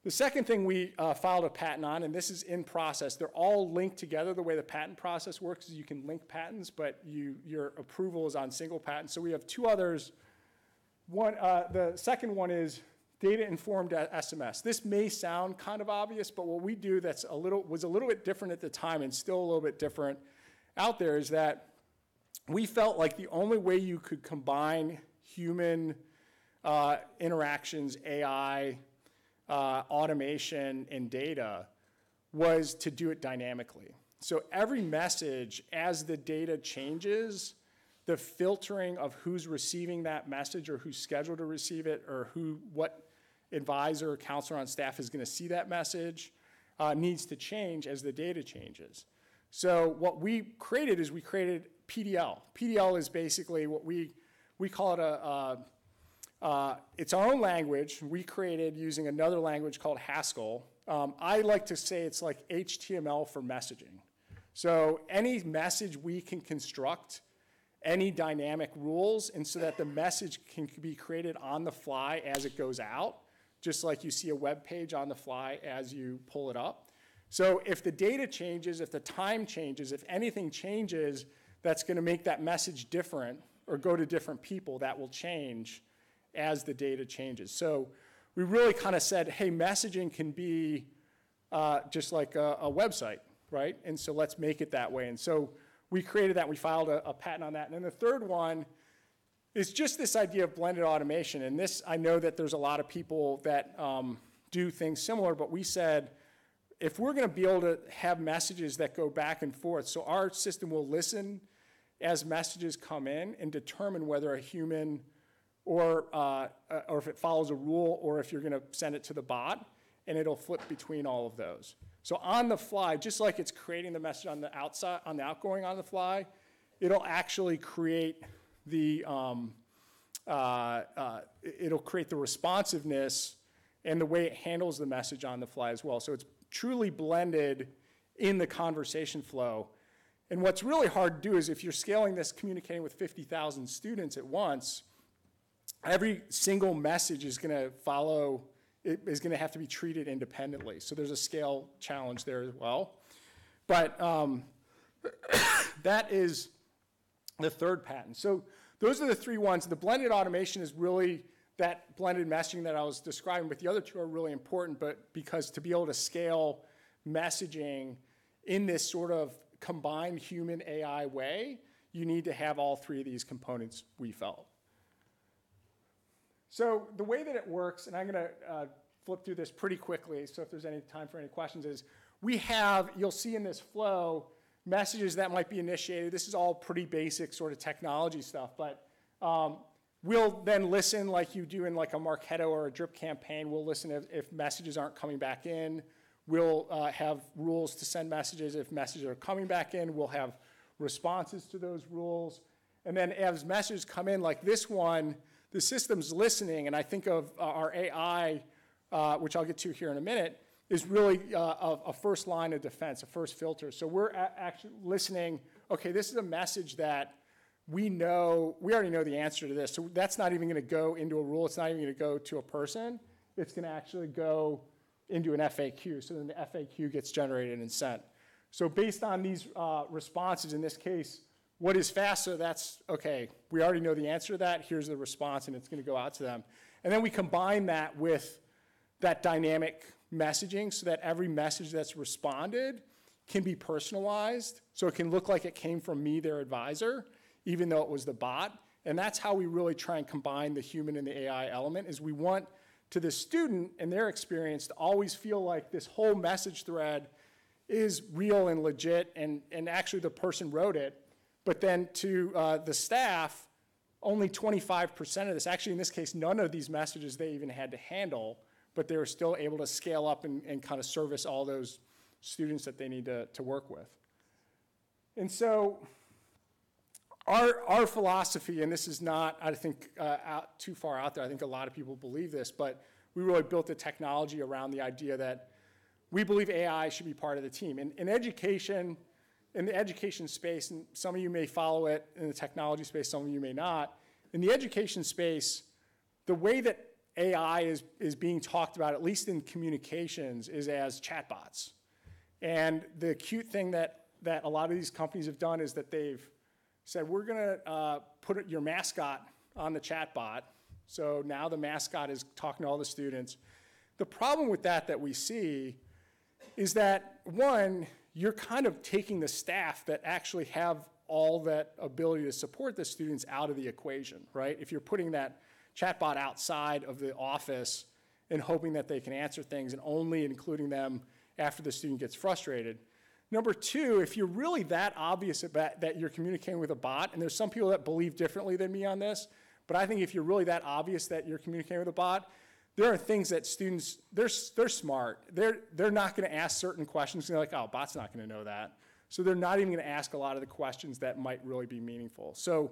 The second thing we filed a patent on, and this is in process, they're all linked together. The way the patent process works is you can link patents, but your approval is on single patents. So we have 2 others. The second one is data-informed SMS. This may sound kind of obvious, but what we do that's was a little bit different at the time and still a little bit different out there is that we felt like the only way you could combine human interactions, AI, automation, and data was to do it dynamically. So every message, as the data changes, the filtering of who's receiving that message or who's scheduled to receive it or what advisor or counselor on staff is going to see that message needs to change as the data changes. So what we created is we created PDL. PDL is basically what we call it it's our own language we created using another language called Haskell. I like to say it's like HTML for messaging. So any message we can construct any dynamic rules, and so that the message can be created on the fly as it goes out, just like you see a web page on the fly as you pull it up. So if the data changes, if the time changes, if anything changes that's going to make that message different or go to different people, that will change as the data changes. So we really kind of said, hey, messaging can be just like a website, right? And so let's make it that way. And so we created that. We filed a patent on that. And then the third one is just this idea of blended automation. And this, I know that there's a lot of people that do things similar, but we said, if we're going to be able to have messages that go back and forth, so our system will listen as messages come in and determine whether a human or if it follows a rule or if you're going to send it to the bot, and it'll flip between all of those. So on the fly, just like it's creating the message on the outside, on the outgoing on the fly, it'll actually create the it'll create the responsiveness and the way it handles the message on the fly as well. So it's truly blended in the conversation flow. And what's really hard to do is if you're scaling this, communicating with 50,000 students at once, every single message is going to follow, it is going to have to be treated independently. So there's a scale challenge there as well. But that is the third patent. So those are the three ones. The blended automation is really that blended messaging that I was describing, but the other two are really important, but because to be able to scale messaging in this sort of combined human AI way, you need to have all three of these components, we felt. So the way that it works, and I'm going to flip through this pretty quickly, so if there's any time for any questions, is we have, you'll see in this flow, messages that might be initiated. This is all pretty basic sort of technology stuff, but we'll then listen like you do in like a Marketo or a drip campaign. We'll listen if messages aren't coming back in. We'll have rules to send messages. If messages are coming back in, we'll have responses to those rules. And then as messages come in, like this one, the system's listening, and I think of our AI, which I'll get to here in a minute, is really a first line of defense, a first filter. So we're actually listening, okay, this is a message that we already know the answer to this. So that's not even going to go into a rule. It's not even going to go to a person. It's going to actually go into an FAQ. So then the FAQ gets generated and sent. So based on these responses, in this case, what is faster, that's, okay, we already know the answer to that. Here's the response, and it's going to go out to them. And then we combine that with that dynamic messaging so that every message that's responded can be personalized. So it can look like it came from me, their advisor, even though it was the bot. And that's how we really try and combine the human and the AI element, is we want to the student and their experience to always feel like this whole message thread is real and legit, and actually the person wrote it. But then to the staff, only 25% of this, actually in this case, none of these messages they even had to handle, but they were still able to scale up and kind of service all those students that they need to work with. And so our philosophy, and this is not, I think, too far out there. I think a lot of people believe this, but we really built the technology around the idea that we believe AI should be part of the team. In education, in the education space, and some of you may follow it in the technology space, some of you may not. In the education space, the way that AI is being talked about, at least in communications, is as chatbots. And the cute thing that a lot of these companies have done is that they've said, we're going to put your mascot on the chatbot. So now the mascot is talking to all the students. The problem with that we see is that, one, you're kind of taking the staff that actually have all that ability to support the students out of the equation, right? If you're putting that chatbot outside of the office and hoping that they can answer things and only including them after the student gets frustrated. Number two, if you're really that obvious about that you're communicating with a bot, and there's some people that believe differently than me on this, but I think if you're really that obvious that you're communicating with a bot, there are things that students, they're smart. They're not going to ask certain questions. They're like, oh, bot's not going to know that. So they're not even going to ask a lot of the questions that might really be meaningful. So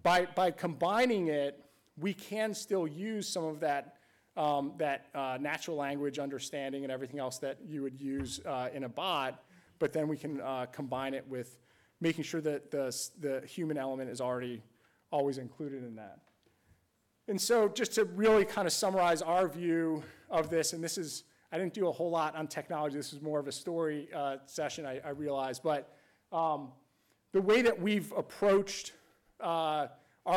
by combining it, we can still use some of that natural language understanding and everything else that you would use in a bot, but then we can combine it with making sure that the human element is always included in that. And so just to really kind of summarize our view of this, and this is, I didn't do a whole lot on technology, this is more of a story session, I realize, but the way that we've approached our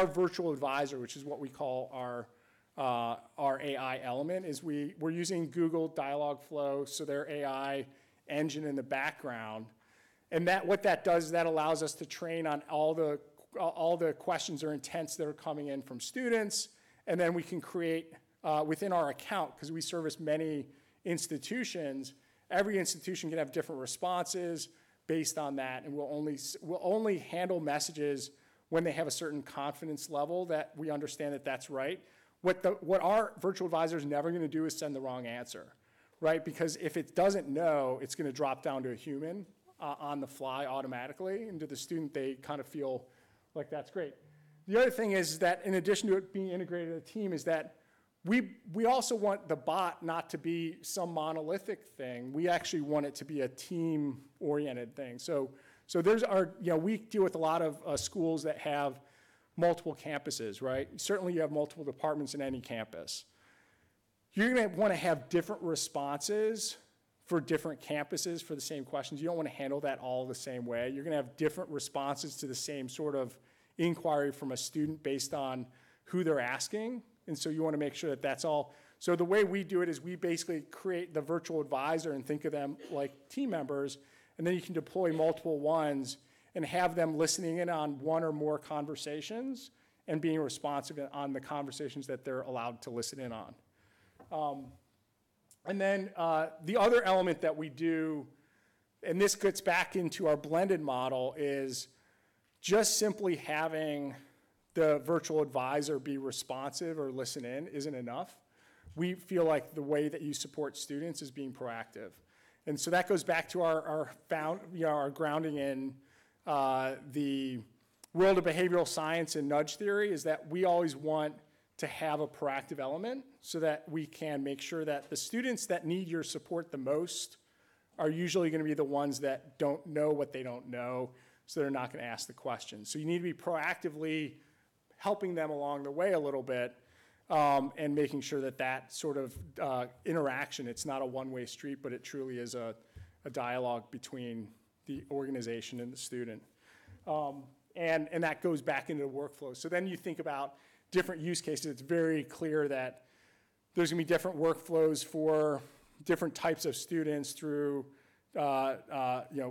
virtual advisor, which is what we call our AI element, is we're using Google Dialogflow, so their AI engine in the background. And what that does is that allows us to train on all the questions or intents that are coming in from students, and then we can create within our account, because we service many institutions, every institution can have different responses based on that, and we'll only handle messages when they have a certain confidence level that we understand that that's right. What our virtual advisor is never going to do is send the wrong answer, right? Because if it doesn't know, it's going to drop down to a human on the fly automatically, and to the student, they kind of feel like that's great. The other thing is that in addition to it being integrated in the team is that we also want the bot not to be some monolithic thing. We actually want it to be a team-oriented thing. So there's we deal with a lot of schools that have multiple campuses, right? Certainly you have multiple departments in any campus. You're going to want to have different responses for different campuses for the same questions. You don't want to handle that all the same way. You're going to have different responses to the same sort of inquiry from a student based on who they're asking. And so you want to make sure that that's all. So the way we do it is we basically create the virtual advisor and think of them like team members, and then you can deploy multiple ones and have them listening in on one or more conversations and being responsive on the conversations that they're allowed to listen in on. And then the other element that we do, and this gets back into our blended model, is just simply having the virtual advisor be responsive or listen in isn't enough. We feel like the way that you support students is being proactive. And so that goes back to our grounding in the world of behavioral science and nudge theory, is that we always want to have a proactive element so that we can make sure that the students that need your support the most are usually going to be the ones that don't know what they don't know, so they're not going to ask the questions. So you need to be proactively helping them along the way a little bit, and making sure that that sort of interaction, it's not a one-way street, but it truly is a dialogue between the organization and the student. And that goes back into the workflow. So then you think about different use cases. It's very clear that there's going to be different workflows for different types of students through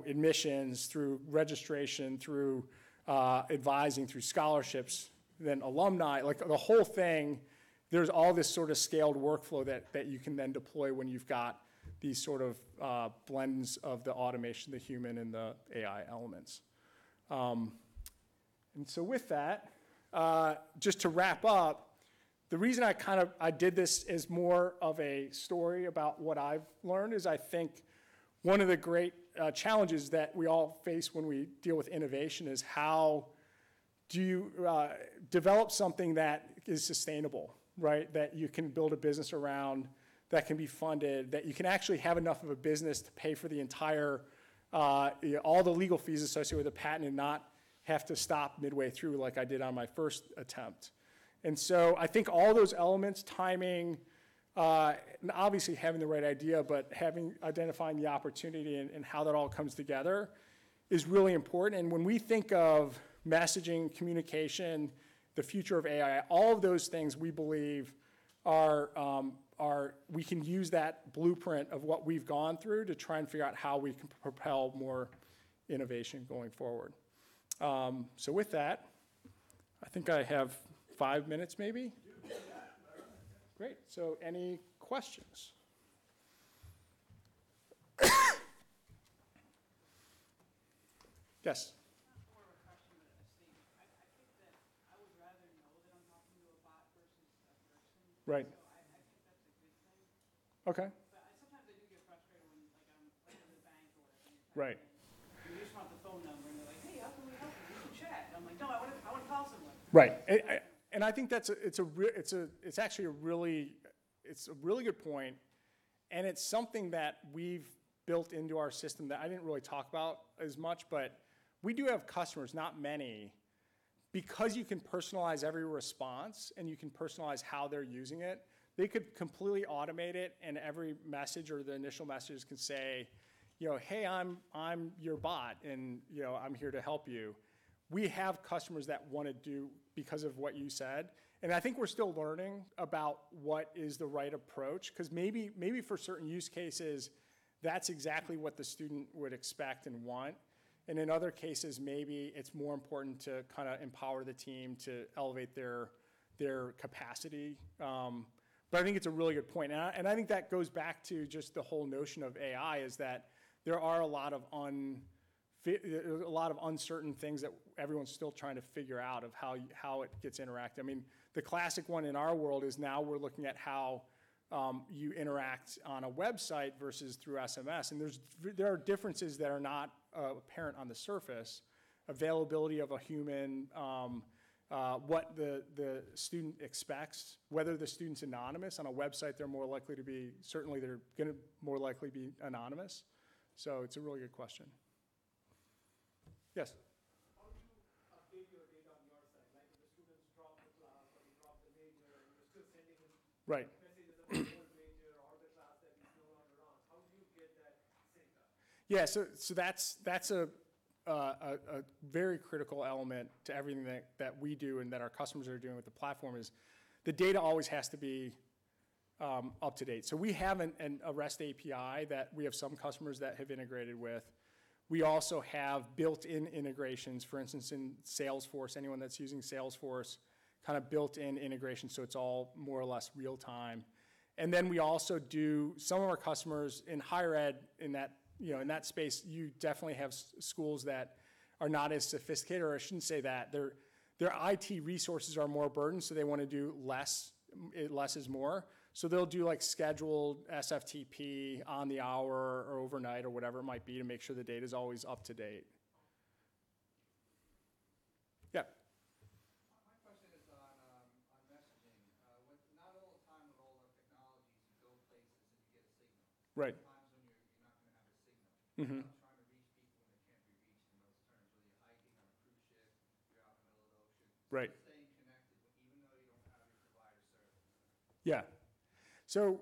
admissions, through registration, through advising, through scholarships, then alumni, like the whole thing. There's all this sort of scaled workflow that you can then deploy when you've got these sort of blends of the automation, the human, and the AI elements. And so with that, just to wrap up, the reason I did this is more of a story about what I've learned is I think one of the great challenges that we all face when we deal with innovation is how do you develop something that is sustainable, right? That you can build a business around, that can be funded, that you can actually have enough of a business to pay for the entire, all the legal fees associated with a patent and not have to stop midway through like I did on my first attempt. And so I think all those elements, timing, and obviously having the right idea, but identifying the opportunity and how that all comes together is really important. And when we think of messaging, communication, the future of AI, all of those things we believe are we can use that blueprint of what we've gone through to try and figure out how we can propel more innovation going forward. So with that, I think I have 5 minutes maybe. Great, so any questions? Yes?
More of a question than a statement. I think that I would rather know that I'm talking to a bot versus a person.
Right.
So I think that's a good thing.
Okay.
But sometimes I do get frustrated when, like, I'm like in the bank or whatever.
Right.
And you just want the phone number, and they're like, hey, how can we help you? We can chat. And I'm like, no, I want to call someone.
Right, and I think it's actually a really good point, and it's something that we've built into our system that I didn't really talk about as much, but we do have customers, not many, because you can personalize every response and you can personalize how they're using it. They could completely automate it, and every message or the initial messages can say, hey, I'm your bot, and I'm here to help you. We have customers that want to do because of what you said, and I think we're still learning about what is the right approach, because maybe for certain use cases, that's exactly what the student would expect and want, and in other cases, maybe it's more important to kind of empower the team to elevate their capacity. But I think it's a really good point, and I think that goes back to just the whole notion of AI is that there are a lot of uncertain things that everyone's still trying to figure out of how it gets interacted. I mean, the classic one in our world is now we're looking at how you interact on a website versus through SMS, and there are differences that are not apparent on the surface. Availability of a human, what the student expects, whether the student's anonymous. On a website, they're more likely to be, certainly they're going to more likely be anonymous. So it's a really good question. Yes?
How do you update your data on your side? Like if the students drop the class or you drop the major, and you're still sending them
Right.
messages about the old major or the class that is no longer on. How do you get that synced up?
Yeah, so that's a very critical element to everything that we do and that our customers are doing with the platform is the data always has to be up to date. So we have a REST API that we have some customers that have integrated with. We also have built-in integrations, for instance, in Salesforce, anyone that's using Salesforce, kind of built-in integration, so it's all more or less real time. And then we also do, some of our customers in higher ed, in that space, you definitely have schools that are not as sophisticated, or I shouldn't say that, their IT resources are more burdened, so they want to do less is more. So they'll do like scheduled SFTP on the hour or overnight or whatever it might be to make sure the data is always up to date. Yeah.
My question is on messaging. Not all the time with all the technologies, you go places and you get a signal.
Right.
Sometimes when you're not going to have a signal.
Mm-hmm.
Trying to reach people when they can't be reached in those terms, whether you're hiking on a cruise ship, you're out in the middle of the ocean.
Right.
Staying connected even though you don't have your provider service.
Yeah. So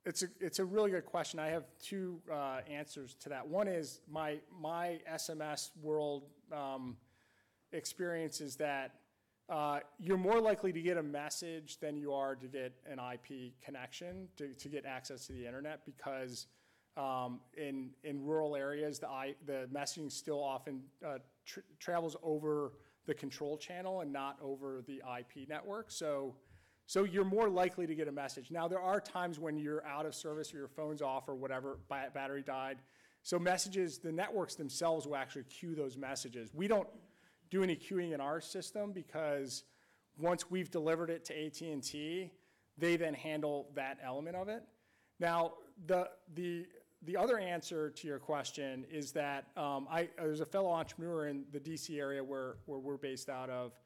it's a really good question. I have two answers to that. One is my SMS world experience is that you're more likely to get a message than you are to get an IP connection, to get access to the internet, because in rural areas, the messaging still often travels over the control channel and not over the IP network. So you're more likely to get a message. Now, there are times when you're out of service or your phone's off or whatever, battery died. So messages, the networks themselves will actually queue those messages. We don't do any queuing in our system because once we've delivered it to AT&T, they then handle that element of it. Now, the other answer to your question is that there's a fellow entrepreneur in the DC area where we're based out of,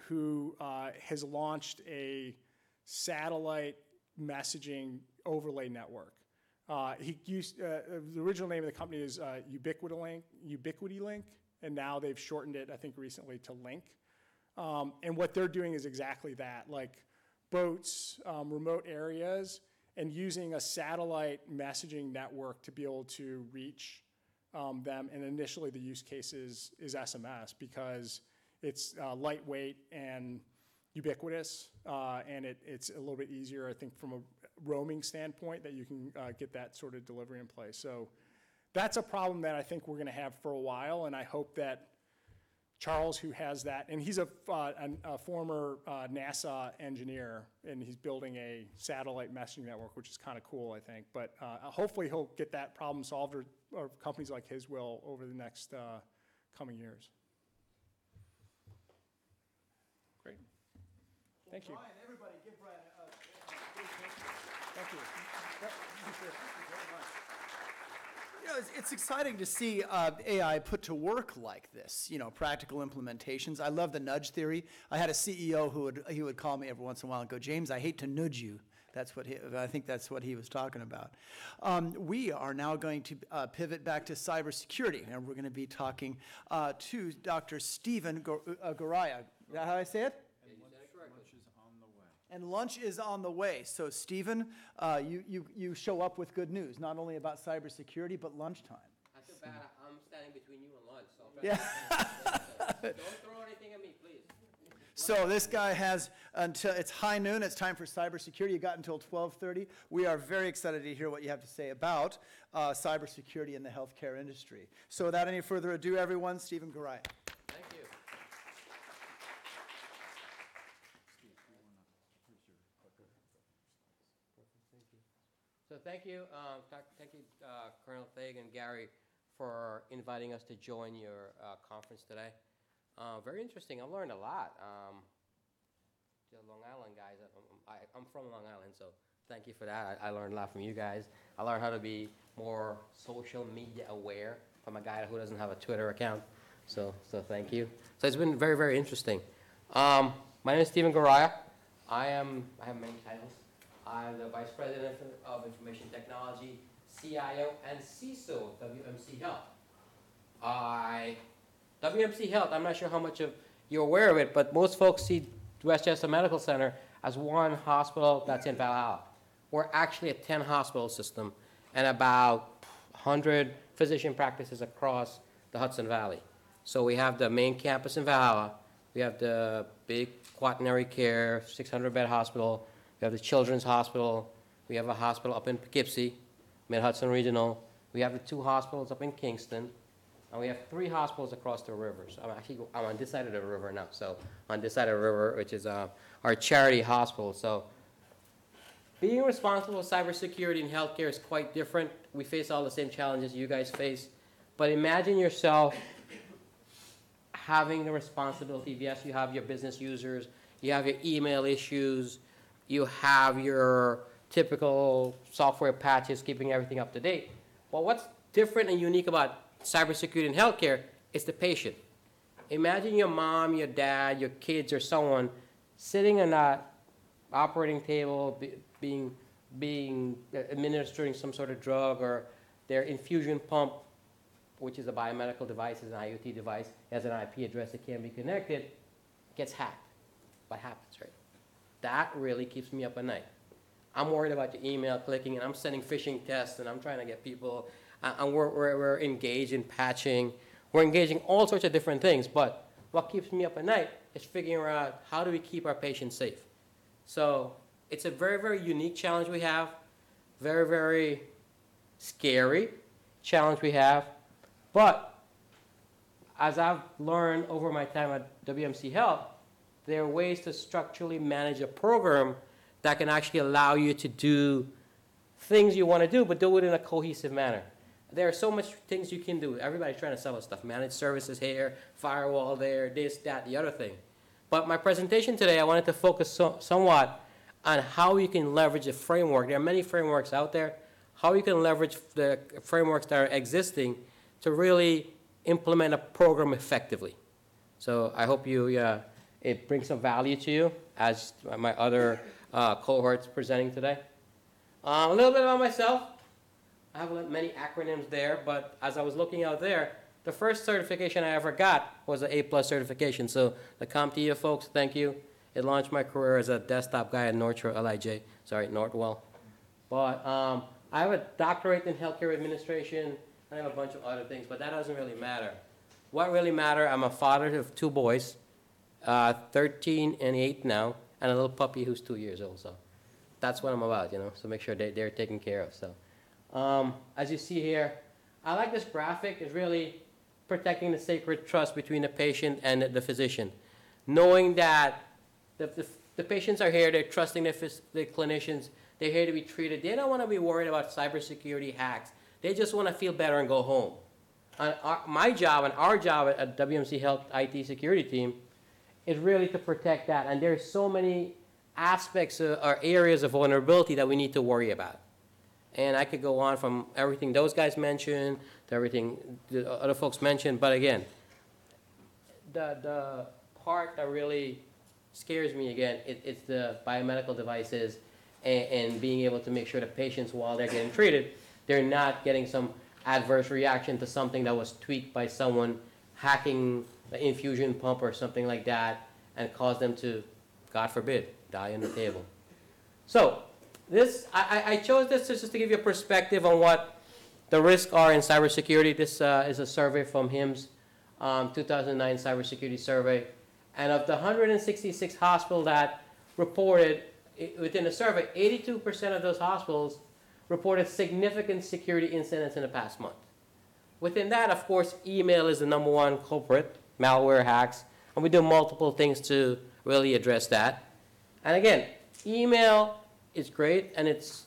who has launched a satellite messaging overlay network. He used the original name of the company is Ubiquity Link, and now they've shortened it, I think, recently to Link. And what they're doing is exactly that, like boats, remote areas, and using a satellite messaging network to be able to reach them. And initially, the use case is SMS because it's lightweight and ubiquitous, and it's a little bit easier, I think, from a roaming standpoint that you can get that sort of delivery in place. So that's a problem that I think we're going to have for a while, and I hope that Charles, who has that, and he's a former NASA engineer, and he's building a satellite messaging network, which is kind of cool, I think. But hopefully he'll get that problem solved, or companies like his will, over the next coming years. Great. Thank you.
Brian, everybody, give Brian a big
Thank you. Yep.
You know, it's exciting to see AI put to work like this, you know, practical implementations. I love the nudge theory. I had a CEO who would call me every once in a while and go, "James, I hate to nudge you." I think that's what he was talking about. We are now going to pivot back to cybersecurity, and we're going to be talking to Dr. Stephen Goraya. Is that how I say it?
Lunch is on the way.
And lunch is on the way. So, Stephen, you show up with good news, not only about cybersecurity, but lunchtime.
I feel bad. I'm standing between you and lunch. So
Yeah.
Don't throw anything at me, please.
So this guy has until, it's high noon, it's time for cybersecurity. You got until 12:30. We are very excited to hear what you have to say about cybersecurity in the healthcare industry. So without any further ado, everyone, Stephen Goraya.
Thank you. So thank you, Colonel Thig and Gary, for inviting us to join your conference today. Very interesting. I've learned a lot. The Long Island guys, I'm from Long Island, so thank you for that. I learned a lot from you guys. I learned how to be more social media aware from a guy who doesn't have a Twitter account. So thank you. So it's been very, very interesting. My name is Stephen Garaya. I have many titles. I'm the Vice President of Information Technology, CIO, and CISO of WMC Health. WMC Health, I'm not sure how much of you're aware of it, but most folks see Westchester Medical Center as one hospital that's in Valhalla. We're actually a 10-hospital system and about 100 physician practices across the Hudson Valley. So we have the main campus in Valhalla. We have the big quaternary care, 600-bed hospital. We have the Children's Hospital. We have a hospital up in Poughkeepsie, Mid-Hudson Regional. We have the 2 hospitals up in Kingston. And we have 3 hospitals across the rivers. I'm on this side of the river now, so on this side of the river, which is our charity hospital. So being responsible for cybersecurity in healthcare is quite different. We face all the same challenges you guys face. But imagine yourself having the responsibility. Yes, you have your business users, you have your email issues, you have your typical software patches keeping everything up to date. Well, what's different and unique about cybersecurity in healthcare is the patient. Imagine your mom, your dad, your kids, or someone sitting on that operating table, administering some sort of drug, or their infusion pump, which is a biomedical device, is an IoT device, has an IP address that can be connected, gets hacked. What happens, right? That really keeps me up at night. I'm worried about your email clicking, and I'm sending phishing tests, and I'm trying to get people, and we're engaged in patching. We're engaging all sorts of different things, but what keeps me up at night is figuring out how do we keep our patients safe. So it's a very, very unique challenge we have, very, very scary challenge we have, but as I've learned over my time at WMC Health, there are ways to structurally manage a program that can actually allow you to do things you want to do, but do it in a cohesive manner. There are so much things you can do. Everybody's trying to sell us stuff. Managed services here, firewall there, this, that, the other thing. But my presentation today, I wanted to focus somewhat on how you can leverage a framework. There are many frameworks out there. How you can leverage the frameworks that are existing to really implement a program effectively. So I hope it brings some value to you as my other cohorts presenting today. A little bit about myself. I have many acronyms there, but as I was looking out there, the first certification I ever got was an A+ certification. So the CompTIA folks, thank you. It launched my career as a desktop guy at Northwell. But I have a doctorate in healthcare administration. I have a bunch of other things, but that doesn't really matter. What really matters, I'm a father of 2 boys, 13 and 8 now, and a little puppy who's 2 years old. So that's what I'm about, so make sure they're taken care of. So as you see here, I like this graphic. It's really protecting the sacred trust between the patient and the physician. Knowing that the patients are here, they're trusting the clinicians, they're here to be treated. They don't want to be worried about cybersecurity hacks. They just want to feel better and go home. And my job and our job at WMC Health IT security team is really to protect that. And there's so many aspects or areas of vulnerability that we need to worry about. And I could go on from everything those guys mentioned to everything the other folks mentioned. But again, the part that really scares me again, it's the biomedical devices and being able to make sure the patients, while they're getting treated, they're not getting some adverse reaction to something that was tweaked by someone hacking the infusion pump or something like that and cause them to, God forbid, die on the table. So I chose this just to give you a perspective on what the risks are in cybersecurity. This is a survey from HIMSS, 2009 cybersecurity survey. And of the 166 hospitals that reported within the survey, 82% of those hospitals reported significant security incidents in the past month. Within that, of course, email is the #1 culprit, malware hacks, and we do multiple things to really address that. And again, email is great and it's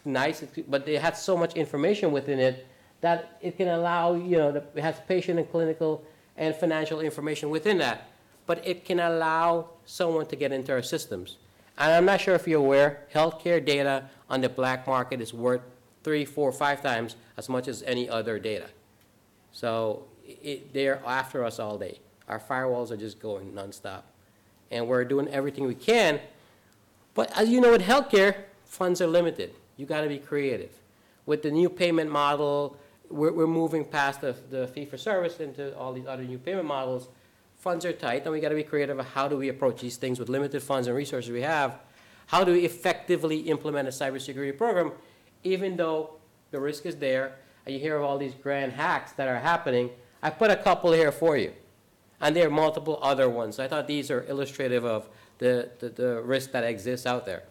nice, but it has so much information within it that it can allow, it has patient and clinical and financial information within that, but it can allow someone to get into our systems. And I'm not sure if you're aware, healthcare data on the black market is worth 3, 4, 5 times as much as any other data. So they're after us all day. Our firewalls are just going nonstop. And we're doing everything we can. But as you know, with healthcare, funds are limited. You got to be creative. With the new payment model, we're moving past the fee-for-service into all these other new payment models. Funds are tight, and we got to be creative of how do we approach these things with limited funds and resources we have. How do we effectively implement a cybersecurity program, even though the risk is there, and you hear of all these grand hacks that are happening. I put a couple here for you, and there are multiple other ones. I thought these are illustrative of the risk that exists out there.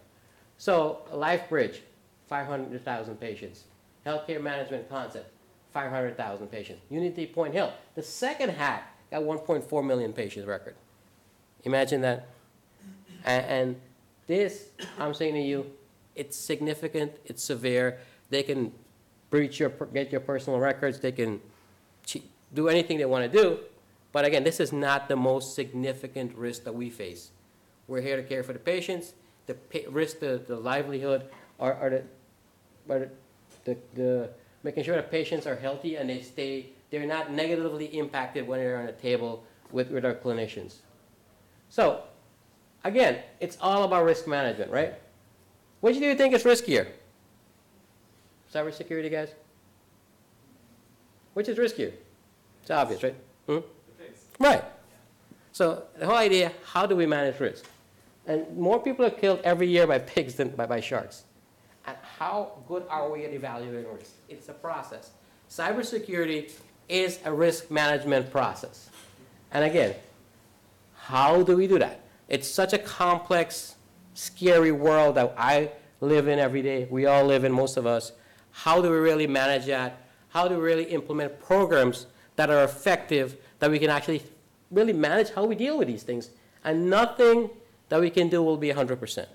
So LifeBridge, 500,000 patients. Healthcare management concept, 500,000 patients. Unity Point Health, the second hack, got 1.4 million patients record. Imagine that. And this, I'm saying to you, it's significant, it's severe. They can breach get your personal records, they can do anything they want to do. But again, this is not the most significant risk that we face. We're here to care for the patients. The risk, the livelihood, are the making sure that patients are healthy and they're not negatively impacted when they're on a table with our clinicians. So, again, it's all about risk management, right? Which do you think is riskier? Cybersecurity, guys? Which is riskier? It's obvious, right? Right. So the whole idea, how do we manage risk? And more people are killed every year by pigs than by sharks. And how good are we at evaluating risk? It's a process. Cybersecurity is a risk management process. And again, how do we do that? It's such a complex, scary world that I live in every day. We all live in, most of us. How do we really manage that? How do we really implement programs that are effective, that we can actually really manage how we deal with these things? And nothing that we can do will be 100%.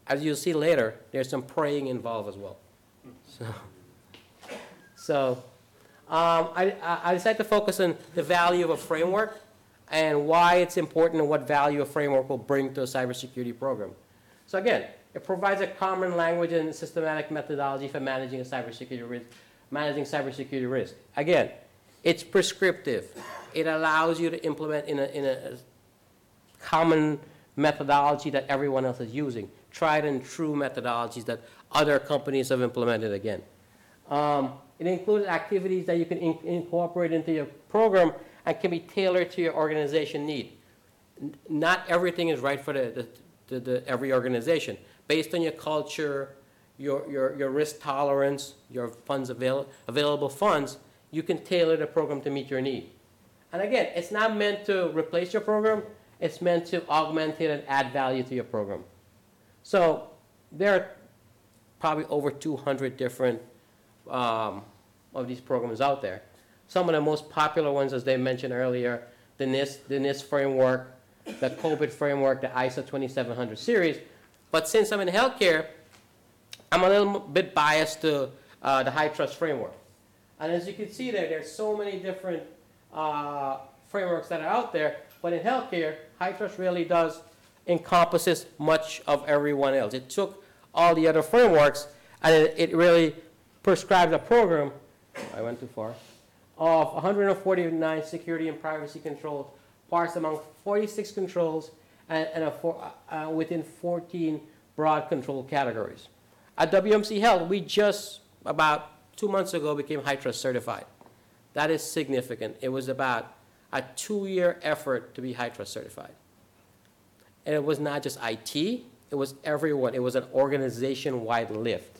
As you'll see later, there's some praying involved as well. So I decided to focus on the value of a framework and why it's important and what value a framework will bring to a cybersecurity program. So again, it provides a common language and systematic methodology for managing a cybersecurity risk. Again, it's prescriptive. It allows you to implement in a common methodology that everyone else is using, tried and true methodologies that other companies have implemented again. It includes activities that you can incorporate into your program and can be tailored to your organization need. Not everything is right for every organization. Based on your culture, your risk tolerance, your funds available funds, you can tailor the program to meet your need. And again, it's not meant to replace your program. It's meant to augment it and add value to your program. So there are probably over 200 different of these programs out there. Some of the most popular ones, as they mentioned earlier, the NIST framework, the COVID framework, the ISO 2700 series. But since I'm in healthcare, I'm a little bit biased to the high trust framework. And as you can see there's so many different frameworks that are out there. But in healthcare, high trust really does encompasses much of everyone else. It took all the other frameworks and it really prescribed a program, I went too far, of 149 security and privacy controls, parsed among 46 controls and within 14 broad control categories. At WMC Health, we just about 2 months ago became high trust certified. That is significant. It was about a 2-year effort to be high trust certified. And it was not just IT, it was everyone. It was an organization-wide lift.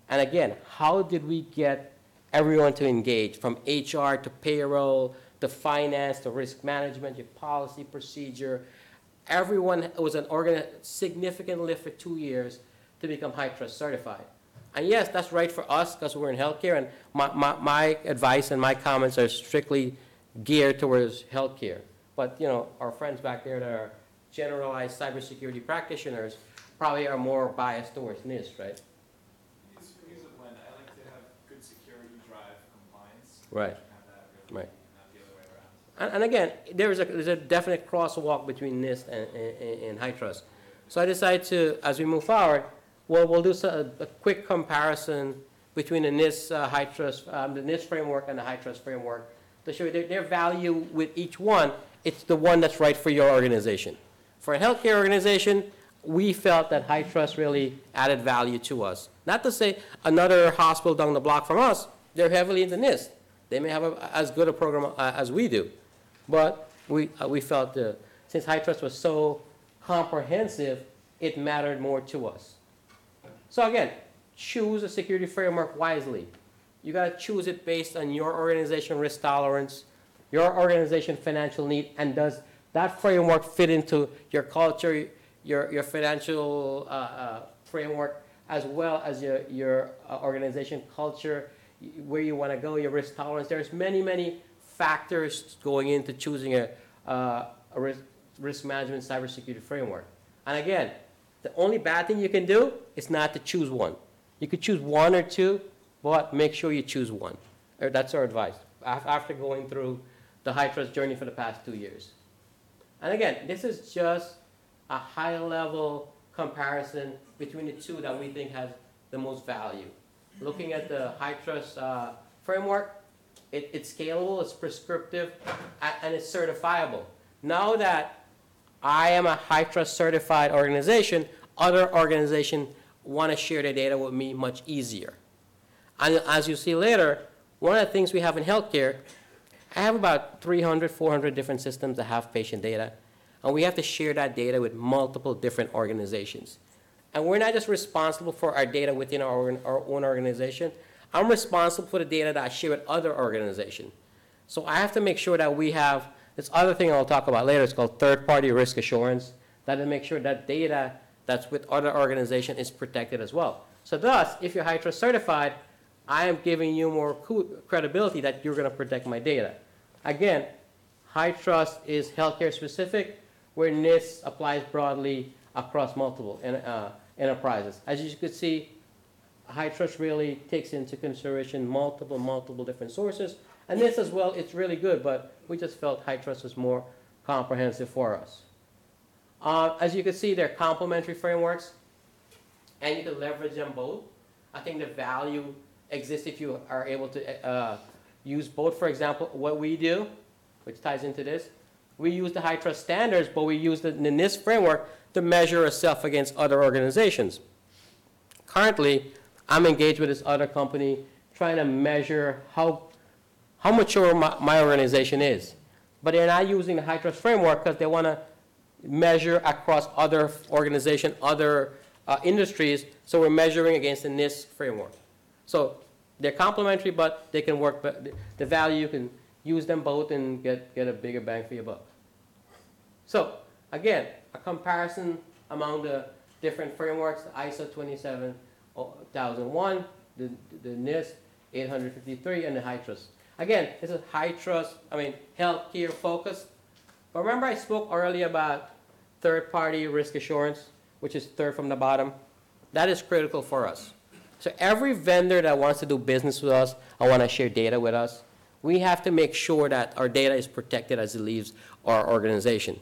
And again, how did we get everyone to engage, from HR to payroll, to finance, to risk management, your policy, procedure. Everyone, it was an significant lift for 2 years to become high trust certified. And yes, that's right for us because we're in healthcare, and my advice and my comments are strictly geared towards healthcare. But our friends back there that are generalized cybersecurity practitioners probably are more biased towards NIST, right?
It's a blend. I like to have good security drive compliance.
Right.
Have that really,
Right.
not the other way around.
And again, there's a definite crosswalk between NIST and high trust. So I decided to, as we move forward, we'll do a quick comparison between the NIST, the NIST framework and the high trust framework to show you their value with each one. It's the one that's right for your organization. For a healthcare organization, we felt that high trust really added value to us. Not to say another hospital down the block from us, they're heavily into NIST. They may have as good a program as we do. But we felt since high trust was so comprehensive, it mattered more to us. So again, choose a security framework wisely. You got to choose it based on your organization risk tolerance, your organization financial need, and does that framework fit into your culture, your financial framework, as well as your organization culture, where you want to go, your risk tolerance. There's many, many factors going into choosing a risk management cybersecurity framework. And again, the only bad thing you can do is not to choose one. You could choose one or two, but make sure you choose one. That's our advice after going through the high trust journey for the past 2 years. And again, this is just a high-level comparison between the two that we think has the most value. Looking at the high trust framework, it's scalable, it's prescriptive, and it's certifiable. Now that I am a high trust certified organization, other organizations want to share their data with me much easier. And as you see later, one of the things we have in healthcare, I have about 300, 400 different systems that have patient data, and we have to share that data with multiple different organizations. And we're not just responsible for our data within our own organization. I'm responsible for the data that I share with other organizations. So I have to make sure that we have this other thing I'll talk about later. It's called third-party risk assurance. That will make sure that data that's with other organizations is protected as well. So thus, if you're high trust certified, I am giving you more credibility that you're going to protect my data. Again, high trust is healthcare specific, where NIST applies broadly across multiple enterprises. As you can see, high trust really takes into consideration multiple different sources. And this as well, it's really good, but we just felt high trust was more comprehensive for us. As you can see, they're complementary frameworks, and you can leverage them both. I think the value exists if you are able to use both. For example, what we do, which ties into this, we use the high trust standards, but we use the NIST framework to measure ourselves against other organizations. Currently, I'm engaged with this other company trying to measure how mature my organization is. But they're not using the high trust framework because they want to measure across other organizations, other industries, so we're measuring against the NIST framework. So they're complementary, but they can work, but the value, you can use them both and get a bigger bang for your buck. So again, a comparison among the different frameworks, the ISO 27001, the NIST 853, and the high trust. Again, this is high trust, healthcare focused. But remember I spoke earlier about third-party risk assurance, which is third from the bottom. That is critical for us. So every vendor that wants to do business with us or want to share data with us, we have to make sure that our data is protected as it leaves our organization.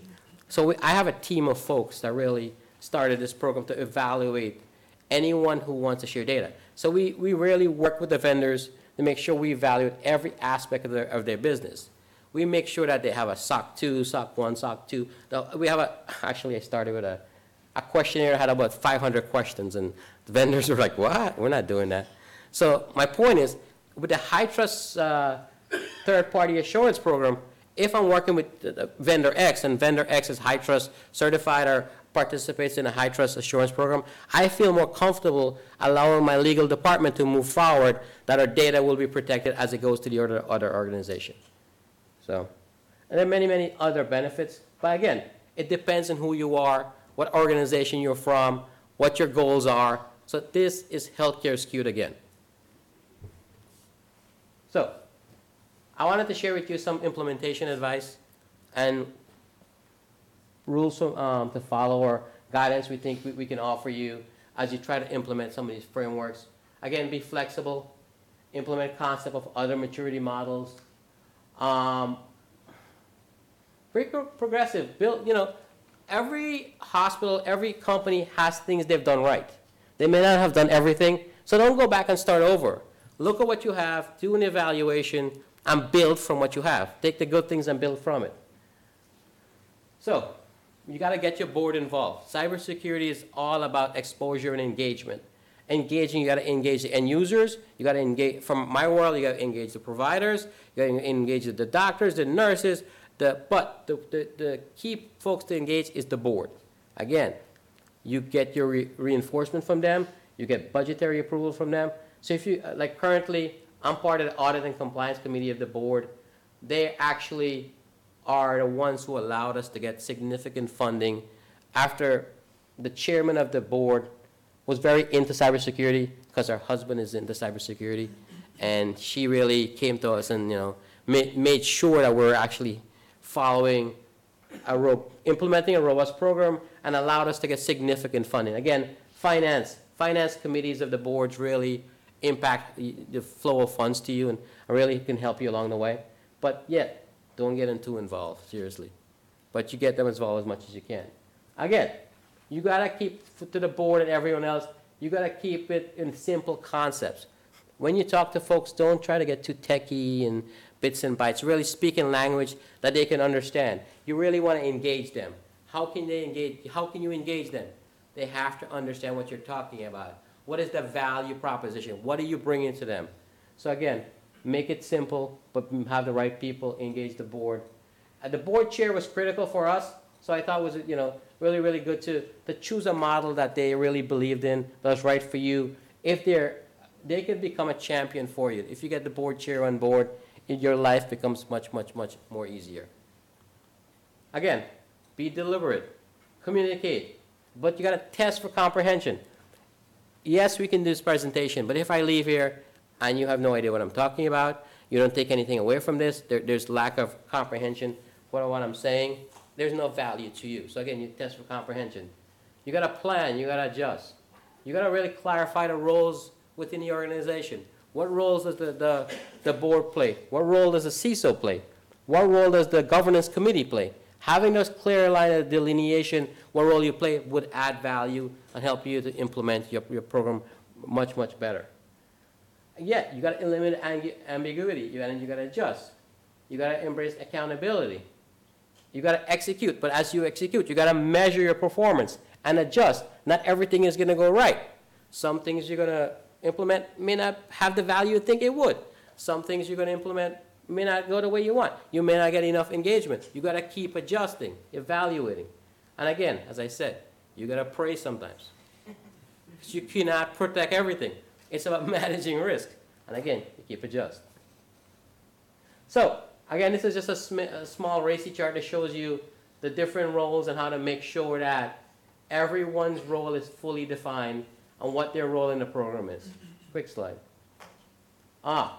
So I have a team of folks that really started this program to evaluate anyone who wants to share data. So we really work with the vendors to make sure we evaluate every aspect of their business. We make sure that they have a SOC 2, SOC 1, SOC 2. We have actually I started with a questionnaire that had about 500 questions, and the vendors were like, what? We're not doing that. So my point is, with the high trust third-party assurance program, if I'm working with vendor X and vendor X is high trust certified or participates in a high trust assurance program, I feel more comfortable allowing my legal department to move forward that our data will be protected as it goes to the other organization. So, and there are many other benefits, but again, it depends on who you are, what organization you're from, what your goals are. So this is healthcare skewed again. So, I wanted to share with you some implementation advice and rules to follow or guidance we think we can offer you as you try to implement some of these frameworks. Again, be flexible, implement concept of other maturity models. Very progressive. Build, every hospital, every company has things they've done right. They may not have done everything, So don't go back and start over. Look at what you have, do an evaluation, and build from what you have. Take the good things and build from it. So, you got to get your board involved. Cybersecurity is all about exposure and engagement. Engaging, you got to engage the end users. You got to engage, from my world, you got to engage the providers. You got to engage the doctors, the nurses. But the key folks to engage is the board. Again, you get your reinforcement from them. You get budgetary approval from them. So if you, like currently, I'm part of the Audit and Compliance Committee of the board. They actually are the ones who allowed us to get significant funding after the chairman of the board was very into cybersecurity because her husband is into cybersecurity. And she really came to us and, made sure that we're actually following, implementing a robust program and allowed us to get significant funding. Again, finance committees of the boards really impact the flow of funds to you and really can help you along the way. But yet, don't get them too involved, seriously. But you get them involved as much as you can. Again, you gotta keep, to the board and everyone else, you gotta keep it in simple concepts. When you talk to folks, don't try to get too techie and bits and bytes. Really speak in language that they can understand. You really wanna engage them. How can they engage? How can you engage them? They have to understand what you're talking about. What is the value proposition? What are you bringing to them? So again, make it simple, but have the right people engage the board. The board chair was critical for us, so I thought it was, really, really good to choose a model that they really believed in, that was right for you. If they could become a champion for you. If you get the board chair on board, your life becomes much, much, much more easier. Again, be deliberate, communicate, but you gotta test for comprehension. Yes, we can do this presentation, but if I leave here and you have no idea what I'm talking about, you don't take anything away from this, there's lack of comprehension for what I'm saying, there's no value to you. So again, you test for comprehension. You gotta plan, you gotta adjust. You gotta really clarify the roles within the organization. What roles does the board play? What role does the CISO play? What role does the governance committee play? Having those clear line of delineation, what role you play would add value and help you to implement your program much, much better. Yeah, you got to eliminate ambiguity. You got to adjust. You got to embrace accountability. You got to execute. But as you execute, you got to measure your performance and adjust. Not everything is going to go right. Some things you're going to implement may not have the value you think it would. Some things you're going to implement may not go the way you want. You may not get enough engagement. You got to keep adjusting, evaluating. And again, as I said, you got to pray sometimes. You cannot protect everything. It's about managing risk. And again, you keep adjusting. So, again, this is just a small racy chart that shows you the different roles and how to make sure that everyone's role is fully defined and what their role in the program is. Quick slide. I